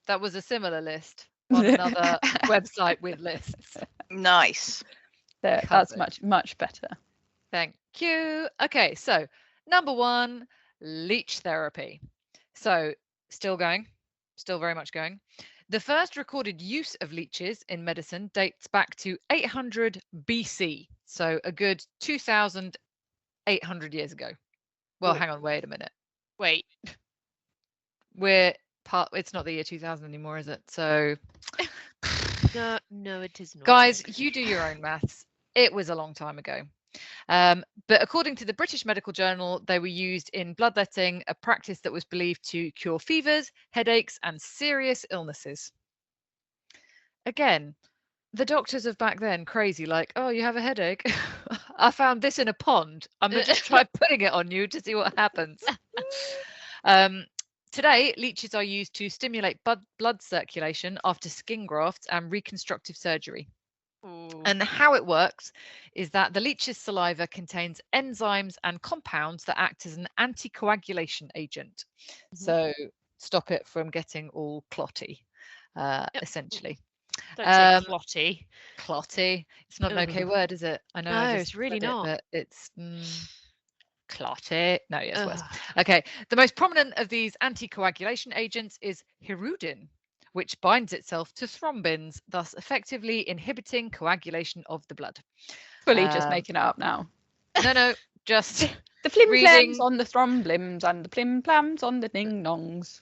that was a similar list on another website with lists. Nice. That's much better. Thank you. Okay, so number 1, leech therapy. So still going, still very much going. The first recorded use of leeches in medicine dates back to 800 BC. So a good 2,800 years ago. Well, hang on, wait a minute. Wait. It's not the year 2000 anymore, is it? So No, it is not. guys, you do your own maths. It was a long time ago. But according to the British Medical Journal, they were used in bloodletting, a practice that was believed to cure fevers, headaches, and serious illnesses. Again, the doctors of back then, crazy, like, oh, you have a headache? I found this in a pond. I'm going to just try putting it on you to see what happens. Today, leeches are used to stimulate blood circulation after skin grafts and reconstructive surgery. Ooh. And how it works is that the leech's saliva contains enzymes and compounds that act as an anticoagulation agent. So stop it from getting all clotty, essentially. Don't say clotty. Clotty. It's not an okay word, is it? I know. No, I it's really said it, not. but it's clotty. No, yes, worse. Okay. The most prominent of these anticoagulation agents is hirudin, which binds itself to thrombins, thus effectively inhibiting coagulation of the blood. Fully just making it up now. No, just the flim reading plams on the thromblims and the plim plams on the ding dongs.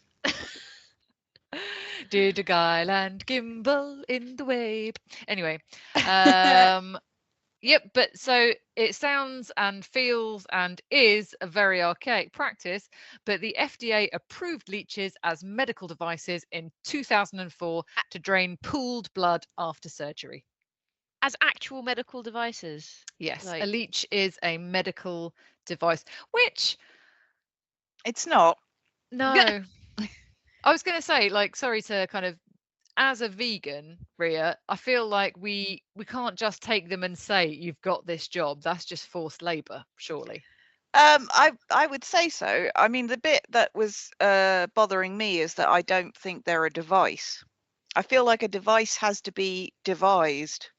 Did a guy land gimbal in the wave? Anyway, yep, but so it sounds and feels and is a very archaic practice, but the FDA approved leeches as medical devices in 2004 to drain pooled blood after surgery. As actual medical devices? Yes, Like- a leech is a medical device, which... It's not. No. I was going to say, like, sorry to kind of, as a vegan, Ria, I feel like we can't just take them and say, you've got this job. That's just forced labour, surely. I would say so. I mean, the bit that was bothering me is that I don't think they're a device. I feel like a device has to be devised.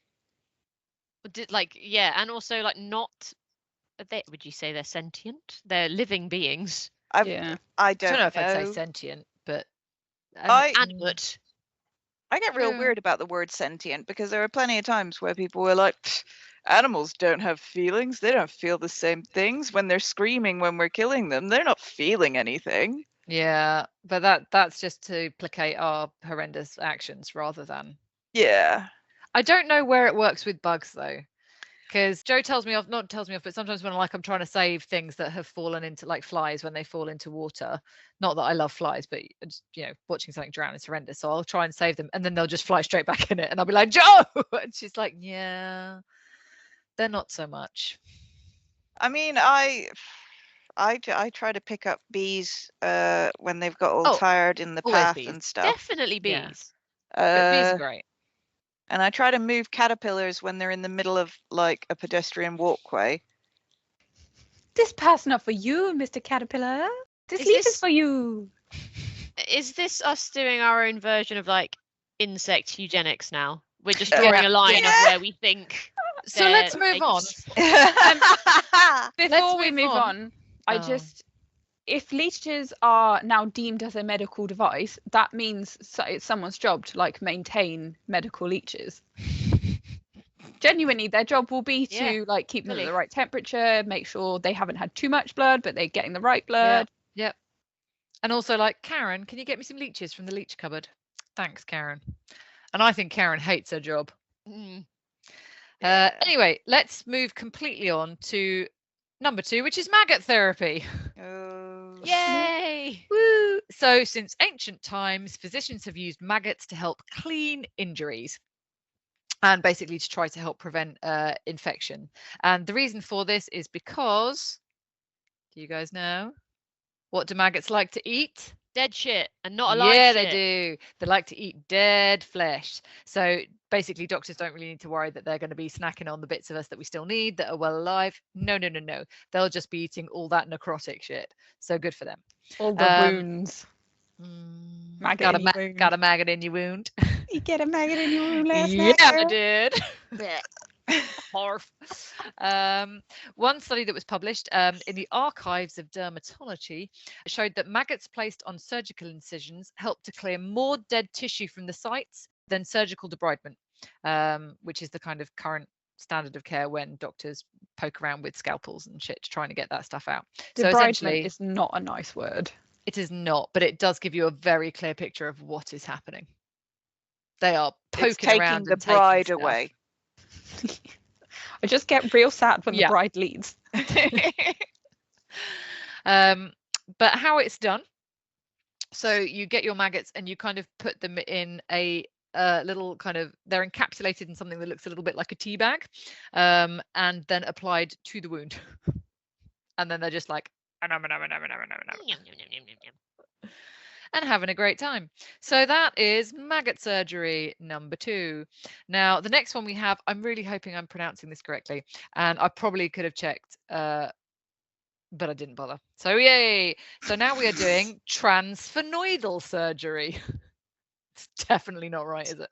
Yeah, and also like not. Would you say they're sentient? They're living beings. I don't know if I'd say sentient, but Animate. I get real weird about the word sentient because there are plenty of times where people were like, animals don't have feelings. They don't feel the same things when they're screaming when we're killing them. They're not feeling anything. Yeah, but that's just to placate our horrendous actions rather than. Yeah. I don't know where it works with bugs though. Because Joe not tells me off, but sometimes when I'm trying to save things that have fallen into, like flies when they fall into water. Not that I love flies, but just, watching something drown is horrendous. So I'll try and save them, and then they'll just fly straight back in it, and I'll be like, Joe, and she's like, yeah, they're not so much. I mean, I try to pick up bees when they've got all tired in the path bees. and stuff. Definitely bees. Yeah. But bees are great. And I try to move caterpillars when they're in the middle of like a pedestrian walkway. This path's not for you, Mr. Caterpillar. This leaf is for you. Is this us doing our own version of like insect eugenics now? We're just drawing a line of where we think. So let's move on. Before we move on, if leeches are now deemed as a medical device, that means it's someone's job to like maintain medical leeches. Genuinely, their job will be to like keep them at the right temperature, make sure they haven't had too much blood, but they're getting the right blood. Yep. And also like, Karen, can you get me some leeches from the leech cupboard? Thanks, Karen. And I think Karen hates her job. Anyway, let's move completely on to number 2, which is maggot therapy. Yay! Woo! So since ancient times, physicians have used maggots to help clean injuries and basically to try to help prevent infection. And the reason for this is because, do you guys know, what do maggots like to eat? Dead shit and not alive shit. Yeah, they do. They like to eat dead flesh. So basically, doctors don't really need to worry that they're going to be snacking on the bits of us that we still need that are well alive. No. They'll just be eating all that necrotic shit. So good for them. All the wounds. Got a maggot in your wound. You get a maggot in your wound last night? Yeah, I did. Horf. One study that was published in the Archives of Dermatology showed that maggots placed on surgical incisions helped to clear more dead tissue from the sites than surgical debridement, which is the kind of current standard of care when doctors poke around with scalpels and shit trying to get that stuff out. So essentially, it's not a nice word. It is not, but it does give you a very clear picture of what is happening. They are poking around and taking the bride away. I just get real sad when Yeah. the bride leaves. But how it's done, so you get your maggots and you kind of put them in a little kind of, they're encapsulated in something that looks a little bit like a tea bag, and then applied to the wound. And then they're just like, and having a great time. So that is maggot surgery number 2. Now, the next one we have, I'm really hoping I'm pronouncing this correctly, and I probably could have checked, but I didn't bother. So yay! So now we are doing transsphenoidal surgery. It's definitely not right, is it?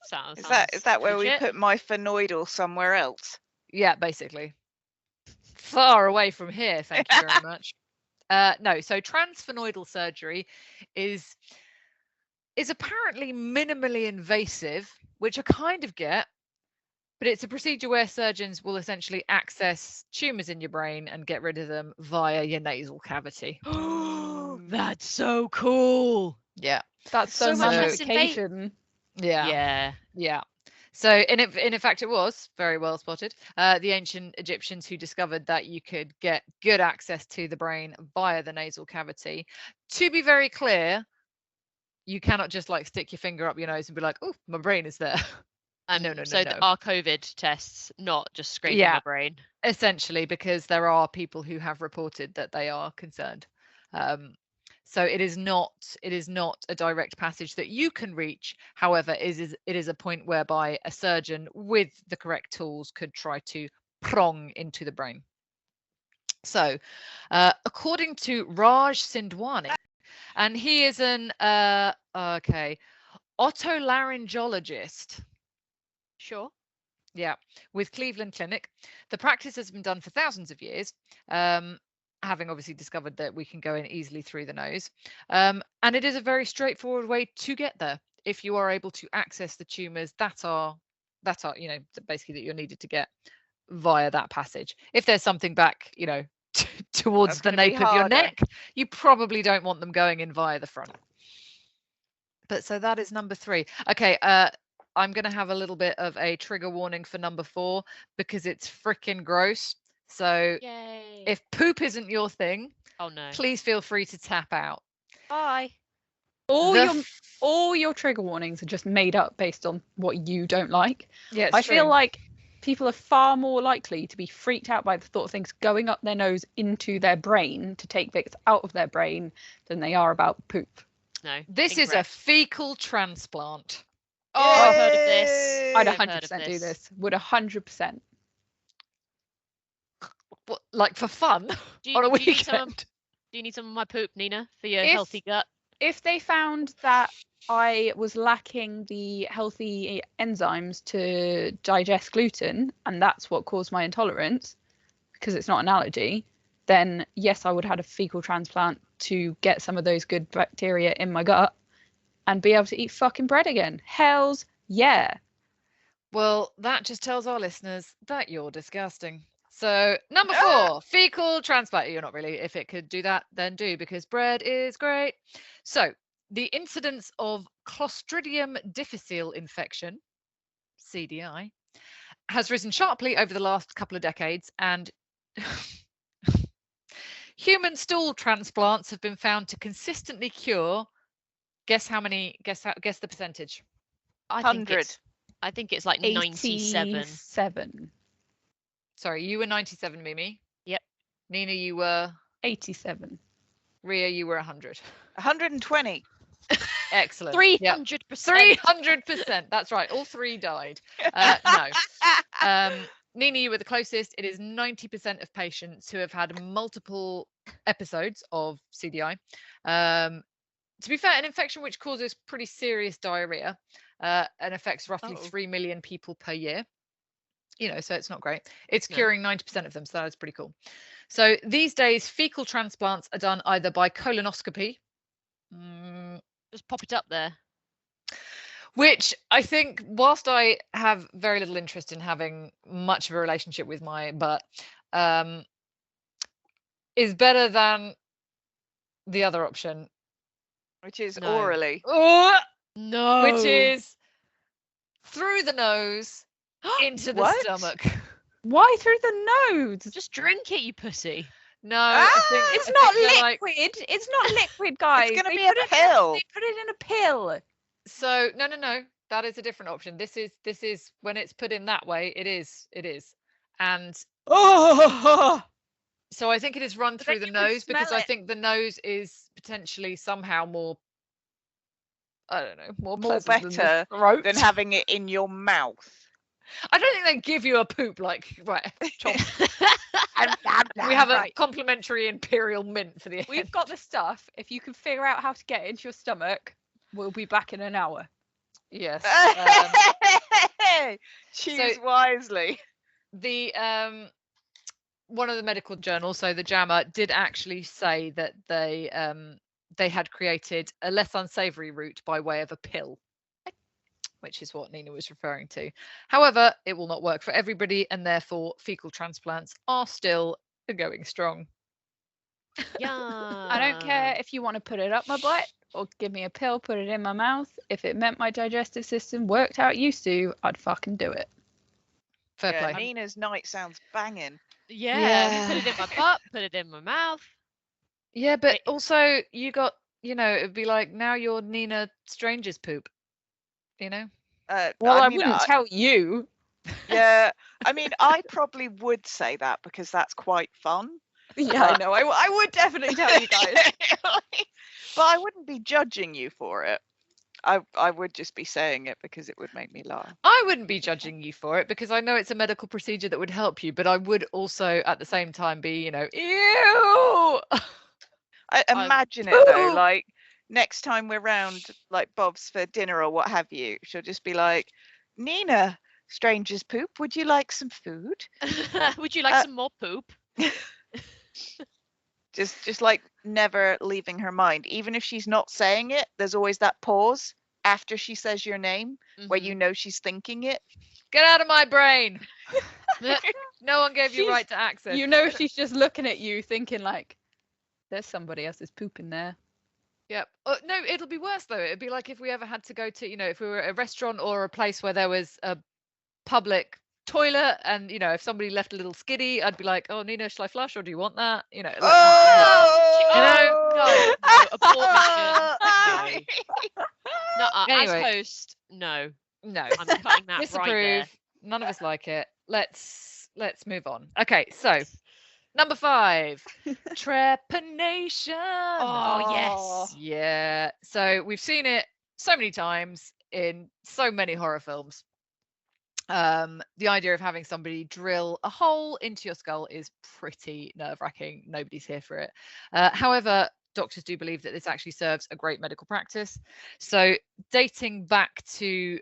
Sounds Is that where we legit. put my phenoidal somewhere else? Yeah, basically. Far away from here, thank you very much. No, so transsphenoidal surgery is apparently minimally invasive, which I kind of get, but it's a procedure where surgeons will essentially access tumours in your brain and get rid of them via your nasal cavity. That's so cool. Yeah. That's So so much much less medication. Yeah. Yeah. So in fact, it was very well spotted. The ancient Egyptians who discovered that you could get good access to the brain via the nasal cavity. To be very clear, you cannot just like stick your finger up your nose and be like, "Oh, my brain is there." No. So our COVID tests, not just scraping Yeah. my brain. Essentially, because there are people who have reported that they are concerned. So it is not a direct passage that you can reach. However, it is a point whereby a surgeon with the correct tools could try to prong into the brain. So according to Raj Sindwani, and he is an otolaryngologist. Sure. Yeah, with Cleveland Clinic. The practice has been done for thousands of years, having obviously discovered that we can go in easily through the nose. And it is a very straightforward way to get there if you are able to access the tumours that are basically that you're needed to get via that passage. If there's something back, towards That's the gonna be nape of your harder. neck, you probably don't want them going in via the front. But so that is number 3. Okay, I'm going to have a little bit of a trigger warning for number 4 because it's freaking gross. So Yay. if poop isn't your thing, Oh no. please feel free to tap out. Bye. All your trigger warnings are just made up based on what you don't like. Yeah, I feel like people are far more likely to be freaked out by the thought of things going up their nose into their brain to take bits out of their brain than they are about poop. No. this is a incorrect. fecal transplant. Oh, I've heard of this. I'd I've heard of 100% do this. this. Would 100%. What, like for fun Do on a you need some? weekend? Do you need some of my poop, Nina, for your If- healthy gut? If they found that I was lacking the healthy enzymes to digest gluten, and that's what caused my intolerance, because it's not an allergy, then yes, I would have had a fecal transplant to get some of those good bacteria in my gut and be able to eat fucking bread again. Hells yeah. Well, that just tells our listeners that you're disgusting. So number 4, fecal transplant. You're not really. If it could do that, then do, because bread is great. So the incidence of Clostridium difficile infection, CDI, has risen sharply over the last couple of decades, and human stool transplants have been found to consistently cure. Guess the percentage. I think it's like 97. 87. Sorry, you were 97, Mimi. Yep. Nina, you were 87. Ria, you were 100. 120. Excellent. 300%. 300%. That's right. All 3 died. No. Nina, you were the closest. It is 90% of patients who have had multiple episodes of CDI. To be fair, an infection which causes pretty serious diarrhea and affects roughly 3 million people per year. So it's not great. It's curing 90% of them, so that's pretty cool. So these days, fecal transplants are done either by colonoscopy, Just pop it up there. which I think, whilst I have very little interest in having much of a relationship with my butt, is better than the other option, Which is No. orally. No. which is through the nose into the What? stomach. Why through the nose? Just drink it, you pussy. No, I think It's I not think they're like- liquid. It's not liquid, guys. gonna They be a put it- pill. They put it in a pill. So no. That is a different option. This is when it's put in that way. It is. And Oh, so I think it is run But through then the you can nose because smell I it. think the nose is potentially somehow more. I don't know, more More pleasant than the better throat. than having it in your mouth. I don't think they give you a poop like right. chomp. We have a Right. complimentary imperial mint for the end. We've got the stuff. If you can figure out how to get it into your stomach, we'll be back in an hour. Yes. Choose wisely. The one of the medical journals, so the JAMA, did actually say that they had created a less unsavory route by way of a pill, which is what Nina was referring to. However, it will not work for everybody, and therefore fecal transplants are still going strong. Yeah. I don't care if you want to put it up my butt or give me a pill, put it in my mouth. If it meant my digestive system worked how it used to, I'd fucking do it. Fair Yeah, play. Nina's night sounds banging. Yeah. Put it in my butt. Put it in my mouth. Yeah, but Wait. also you got, it'd be like now you're Nina Strange's poop. Well, I mean, wouldn't tell you. yeah, I mean, I probably would say that because that's quite fun. Yeah, I know. I would definitely tell you guys. But I wouldn't be judging you for it. I would just be saying it because it would make me laugh. I wouldn't be judging you for it because I know it's a medical procedure that would help you, but I would also at the same time be, ew. Imagine it though, like next time we're round like Bob's for dinner or what have you, she'll just be like, Nina, stranger's poop, would you like some food? Would you like some more poop? Just like never leaving her mind. Even if she's not saying it, there's always that pause after she says your name where you know she's thinking it. Get out of my brain. No one gave you She's- right to access. You know she's just looking at you thinking like, there's somebody else's poop in there. Yep. No, it'll be worse though. It'd be like if we ever had to go to, if we were at a restaurant or a place where there was a public toilet and, if somebody left a little skiddy, I'd be like, oh, Nina, shall I flush or do you want that? Like, No, abort mission. No, Anyway. as host, no. no. I'm cutting that right Disapprove. there. None of us like it. Let's move on. Okay, so number 5, trepanation. Oh, yes. Yeah. So we've seen it so many times in so many horror films. The idea of having somebody drill a hole into your skull is pretty nerve-wracking. Nobody's here for it. However, doctors do believe that this actually serves a great medical practice. So dating back to,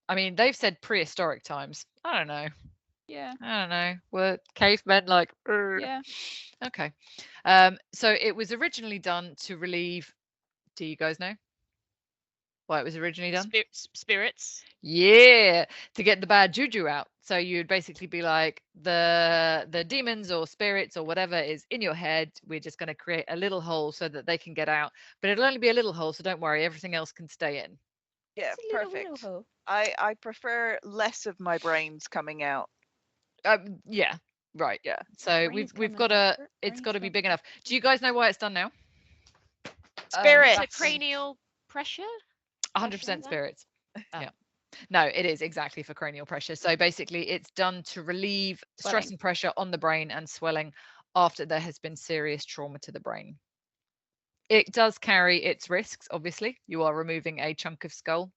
they've said prehistoric times. I don't know. Yeah. I don't know. Were cavemen like? Yeah. Okay. So it was originally done to relieve. Do you guys know why it was originally done? Spirits. Yeah, to get the bad juju out. So you'd basically be like, the demons or spirits or whatever is in your head. We're just going to create a little hole so that they can get out. But it'll only be a little hole, so don't worry, everything else can stay in. Yeah, It's a little perfect. hole. I prefer less of my brains coming out. Yeah, right. Yeah. So Brains we've coming got out, to. It's brains got to be coming big enough. Do you guys know why it's done now? Spirit. So cranial pressure? 100% that? spirits. Oh. Yeah. No, it is exactly for cranial pressure. So basically, it's done to relieve stress Swelling. and pressure on the brain and swelling after there has been serious trauma to the brain. It does carry its risks, obviously. You are removing a chunk of skull.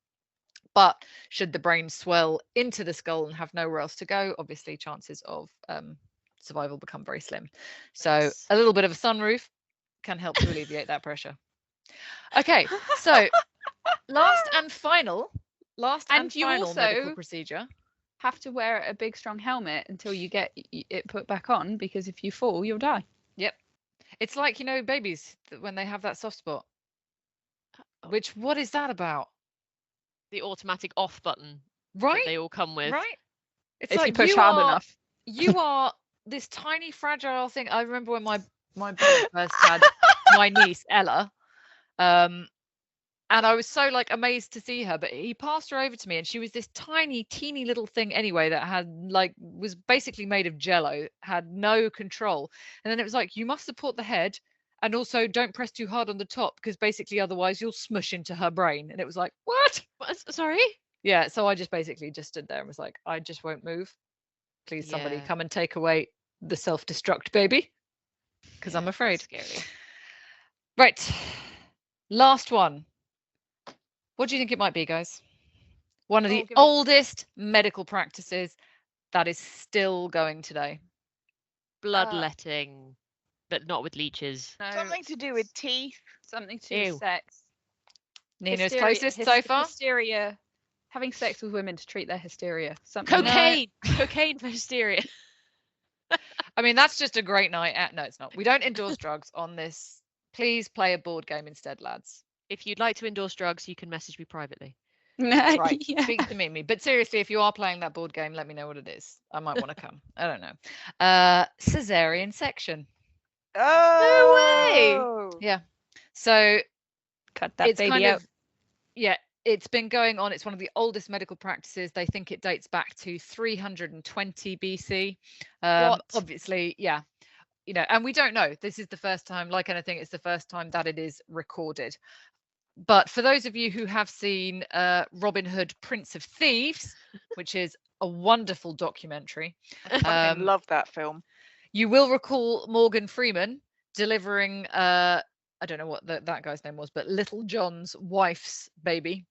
But should the brain swell into the skull and have nowhere else to go, obviously chances of survival become very slim. So Yes. a little bit of a sunroof can help to alleviate that pressure. Okay, so last and final And you medical also- procedure. Have to wear a big strong helmet until you get it put back on, because if you fall, you'll die. It's like, babies when they have that soft spot. Which, what is that about? The automatic off button that Right? they all come with. Right? It's If like you push hard enough. You are this tiny fragile thing. I remember when my brother first had my niece Ella, and And I was so like amazed to see her, but he passed her over to me, and she was this tiny, teeny little thing anyway that had like was basically made of jello, had no control. And then it was like, you must support the head, and also don't press too hard on the top because basically otherwise you'll smush into her brain. And it was like, what? Sorry? Yeah. So I just basically just stood there and was like, I just won't move. Please, somebody Yeah. come and take away the self-destruct baby, because I'm Yeah, that's afraid. scary. Right. Last one. What do you think it might be, guys? One of the give us- oldest medical practices that is still going today. Bloodletting, but not with leeches. No, Something to do with teeth. something to do with Ew. sex. Nina's Hysteria- closest so far. Hysteria. Having sex with women to treat their hysteria. Something Cocaine! Cocaine for hysteria. I mean, that's just a great night out. No, it's not. We don't endorse drugs on this. Please play a board game instead, lads. If you'd like to endorse drugs, you can message me privately. Right. Yeah. Speak to Mimi. But seriously, if you are playing that board game, let me know what it is. I might want to come. I don't know. Cesarean section. Oh, Yeah. So Cut that it's baby kind out. of, yeah, it's been going on. It's one of the oldest medical practices. They think it dates back to 320 BC. What? Obviously, yeah, and we don't know. This is the first time, like anything, it's the first time that it is recorded. But for those of you who have seen Robin Hood, Prince of Thieves, which is a wonderful documentary, I love that film. you will recall Morgan Freeman delivering I don't know what that guy's name was, but Little John's wife's baby.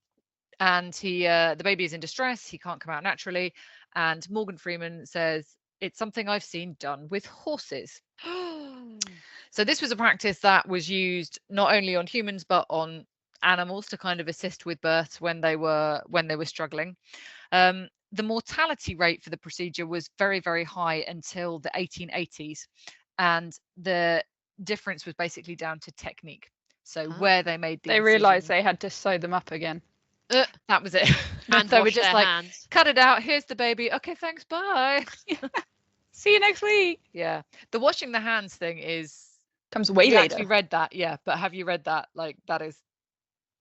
And the baby is in distress. He can't come out naturally. And Morgan Freeman says, it's something I've seen done with horses. So this was a practice that was used not only on humans, but on animals to kind of assist with births when they were struggling. The mortality rate for the procedure was very, very high until the 1880s. And the difference was basically down to technique. So where they made the They realised incision, they had to sew them up again. that was it. And So we're wash just their like, hands. cut it out. Here's the baby. Okay, thanks. Bye. See you next week. Yeah. The washing the hands thing is Comes way you later. actually read that, yeah. But have you read that? Like, that is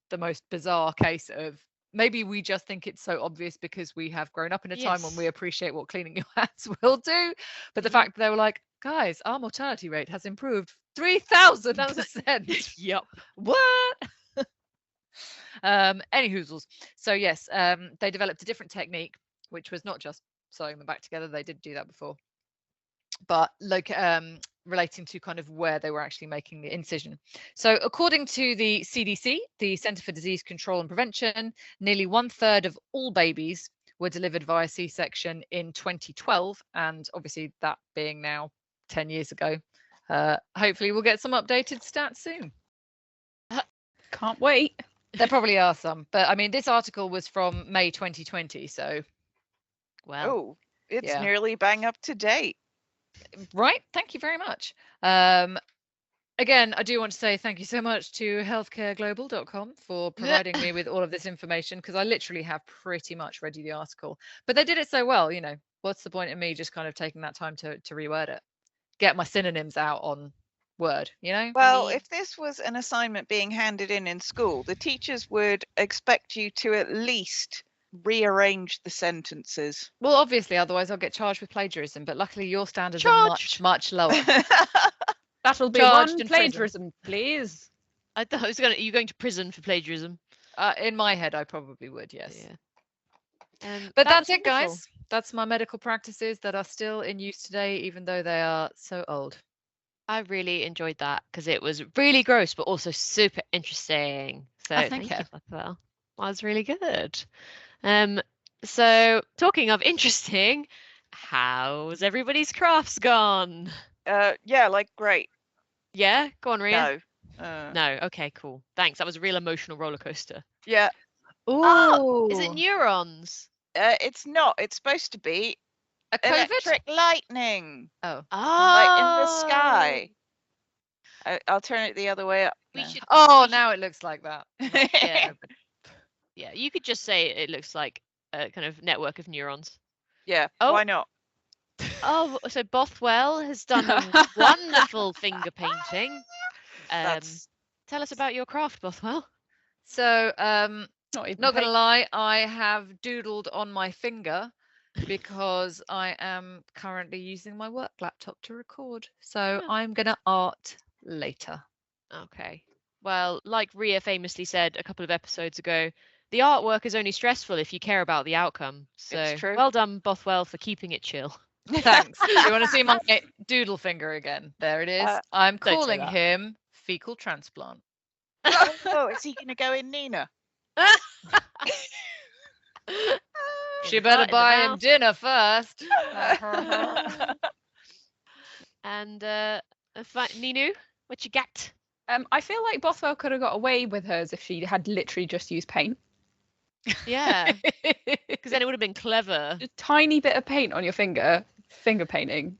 the most bizarre case of maybe we just think it's so obvious because we have grown up in a time when we Yes. appreciate what cleaning your hands will do. But the fact that they were like, guys, our mortality rate has improved 3,000%. Yep. What? Any hoozles. So yes, they developed a different technique, which was not just sewing them back together. They did do that before, but like relating to kind of where they were actually making the incision. So according to the CDC, the Centre for Disease Control and Prevention, nearly 1/3 of all babies were delivered via C-section in 2012, and obviously that being now 10 years ago. Hopefully we'll get some updated stats soon. Can't wait. There probably are some, but I mean, this article was from May 2020, so Well, Oh, it's yeah. nearly bang up to date. right. Thank you very much. Again, I do want to say thank you so much to healthcareglobal.com for providing me with all of this information, because I literally have pretty much read you the article, but they did it so well. What's the point in me just kind of taking that time to reword it, get my synonyms out on Word, Well, mean- if this was an assignment being handed in school, the teachers would expect you to at least rearrange the sentences. Well, obviously, otherwise I'll get charged with plagiarism, but luckily your standards are much, Charged. much lower. That'll be Charged one in prison. plagiarism, please. I thought I was you going to prison for plagiarism. In my head, I probably would, yes. Yeah. But That that's was it, wonderful. guys. That's my medical practices that are still in use today, even though they are so old. I really enjoyed that because it was really gross, but also super interesting. So Oh, thank thank you. you, Bethel. That was really good. So talking of interesting, how's everybody's crafts gone? Yeah, like great. Yeah, go on, Ria. No. No. Okay, cool. Thanks. That was a real emotional roller coaster. Yeah, Ooh. Is it neurons? it's not. It's supposed to be A COVID? electric lightning, Oh. like in the Oh, sky. I'll turn it the other way up. We now. should. Oh, now it looks like that. Yeah. Yeah, you could just say it looks like a kind of network of neurons. Yeah, Oh. why not? Oh, so Bothwell has done a wonderful finger painting. That's Tell us about your craft, Bothwell. So, Not even not gonna paint. lie, I have doodled on my finger because I am currently using my work laptop to record. So Oh. I'm gonna art later. Okay. Well, like Rhea famously said a couple of episodes ago, the artwork is only stressful if you care about the outcome. So true. well done, Bothwell, for keeping it chill. Thanks. You want to see my doodle finger again? There it is. I'm don't say calling that. him fecal transplant. Oh, is he going to go in Nina? She In the better butt, in the buy him mouth. dinner first. And Ninu, what you got? I feel like Bothwell could have got away with hers if she had literally just used paint. Yeah, because then it would have been clever. A tiny bit of paint on your finger painting.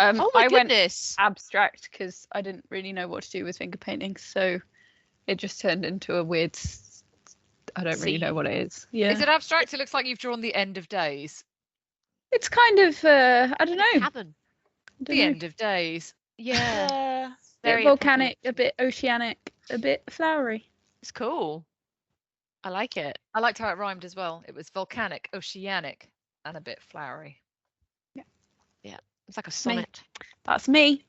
Oh my I went goodness. abstract because I didn't really know what to do with finger painting, so it just turned into a weird. I don't really know what it is. Yeah, Is it abstract? It looks like you've drawn the end of days. it's kind of I don't know. Cabin. The end of days. Yeah. Yeah. A bit Very volcanic, a apocalyptic. bit oceanic, a bit flowery. It's cool. I like it. I liked how it rhymed as well. It was volcanic, oceanic, and a bit flowery. It's like a me. sonnet. That's me.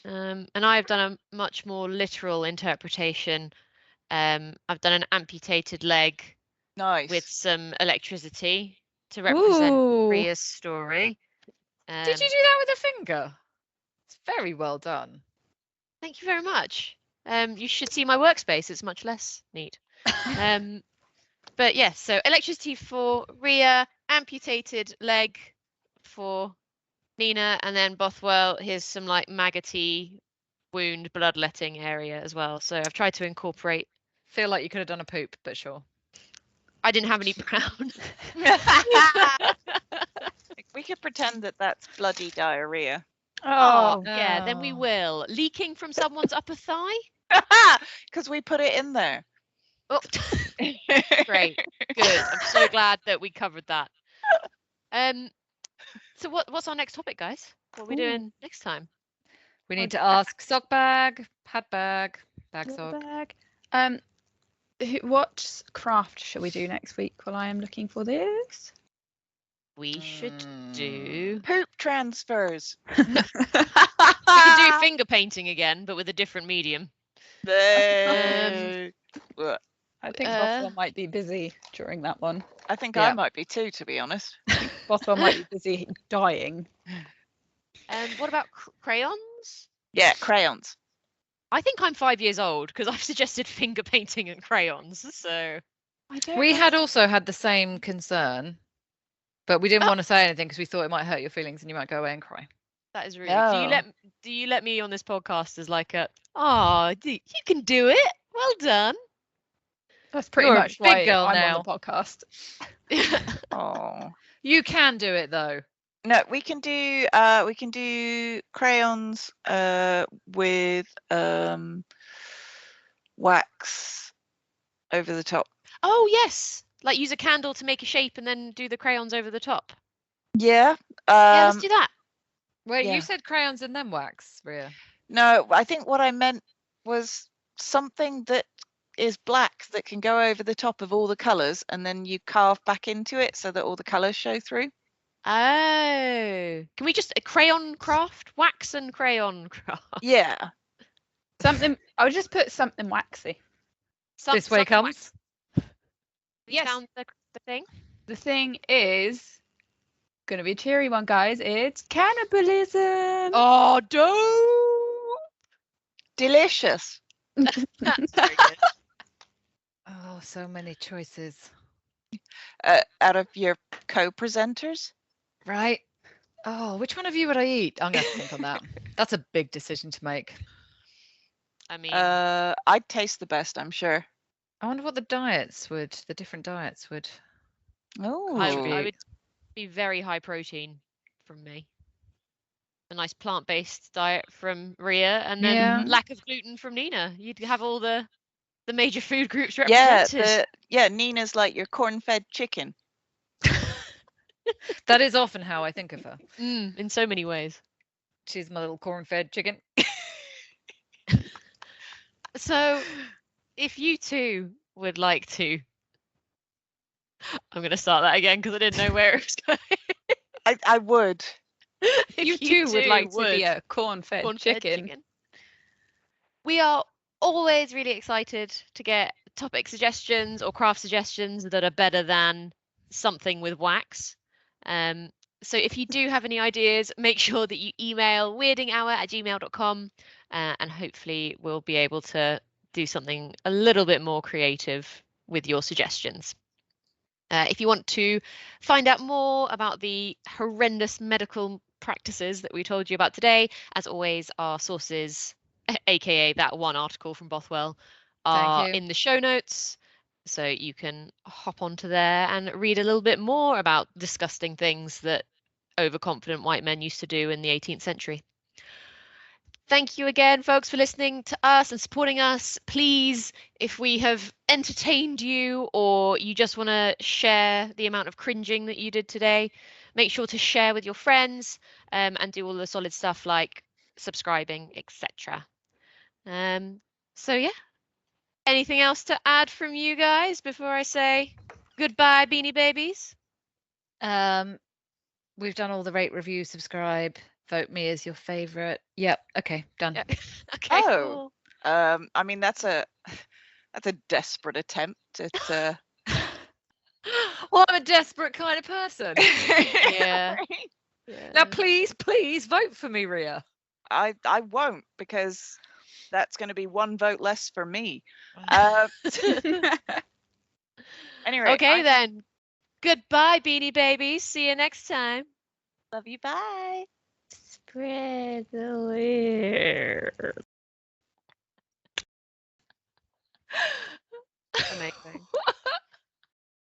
And I've done a much more literal interpretation. I've done an amputated leg Nice. with some electricity to represent Ooh. Rhea's story. Did you do that with a finger? It's very well done. Thank you very much. You should see my workspace. It's much less neat. But yes, so electricity for Rhea, amputated leg for Nina, and then Bothwell, here's some like maggoty wound bloodletting area as well. So I've tried to incorporate. Feel like you could have done a poop, but sure. I didn't have any brown. We could pretend that that's bloody diarrhea. Oh, Yeah, then we Oh. will. Leaking from someone's upper thigh? Because we put it in there. Oh, great. Good. I'm so glad that we covered that. So what's our next topic, guys? What are we Ooh. doing next time? We need to ask sock bag, hat bag, bag little sock. bag. What craft shall we do next week while I am looking for this? We should do. Poop transfers. We could do finger painting again, but with a different medium. Ugh. I think Uh, Bothwell might be busy during that one. I think Yeah. I might be too, to be honest. Bothwell might be busy dying. What about crayons? Yeah, crayons. I think I'm 5 years old because I've suggested finger painting and crayons. So I don't We know. had also had the same concern, but we didn't Oh. want to say anything because we thought it might hurt your feelings and you might go away and cry. that is rude. No. Do you let me on this podcast as like a you can do it? Well done. That's pretty You're a much big why girl I'm now. on the podcast. Oh. You can do it though. No, we can do crayons with wax over the top. Oh yes, like use a candle to make a shape and then do the crayons over the top. Yeah. Yeah, let's do that. Wait, Yeah. you said crayons and then wax, Rhea. No, I think what I meant was something that is black that can go over the top of all the colours and then you carve back into it so that all the colours show through. Oh, can we just a crayon craft, wax and crayon craft? Yeah. Something. I would just put something waxy. This way something comes. wax. You Yes. found the thing. The thing is going to be a cheery one, guys. It's cannibalism. Oh, dope. Delicious. That's very good. Oh, so many choices. Out of your co-presenters. Right. Oh, which one of you would I eat? I'm going to think on that. That's a big decision to make. I mean, I'd taste the best, I'm sure. I wonder what the different diets would. Oh. I contribute. would be very high protein from me. A nice plant-based diet from Rhea, and then Yeah. lack of gluten from Nina. You'd have all the major food groups Yeah, represented. Nina's like your corn-fed chicken. That is often how I think of her. In so many ways. She's my little corn-fed chicken. So if you too would like to, I'm going to start that again because I didn't know where it was going. I would. If You too would like to be would, a corn-fed corn-fed chicken. We are always really excited to get topic suggestions or craft suggestions that are better than something with wax. So if you do have any ideas, make sure that you email weirdinghour@gmail.com and hopefully we'll be able to do something a little bit more creative with your suggestions. If you want to find out more about the horrendous medical practices that we told you about today, as always, our sources, aka that one article from Bothwell, are you. in the show notes. So you can hop onto there and read a little bit more about disgusting things that overconfident white men used to do in the 18th century. Thank you again, folks, for listening to us and supporting us. Please, if we have entertained you or you just want to share the amount of cringing that you did today, make sure to share with your friends and do all the solid stuff like subscribing, etc. So yeah, anything else to add from you guys before I say goodbye, Beanie Babies? We've done all the rate, review, subscribe, vote me as your favorite. Yep. Okay, done. Yeah. Okay. Oh. Cool. I mean, that's a desperate attempt at. Well, I'm a desperate kind of person. Yeah. Now, please vote for me, Ria. I won't, because that's going to be one vote less for me. Anyway. Okay then. Goodbye, Beanie Babies. See you next time. Love you. Bye. Spread the word. Amazing.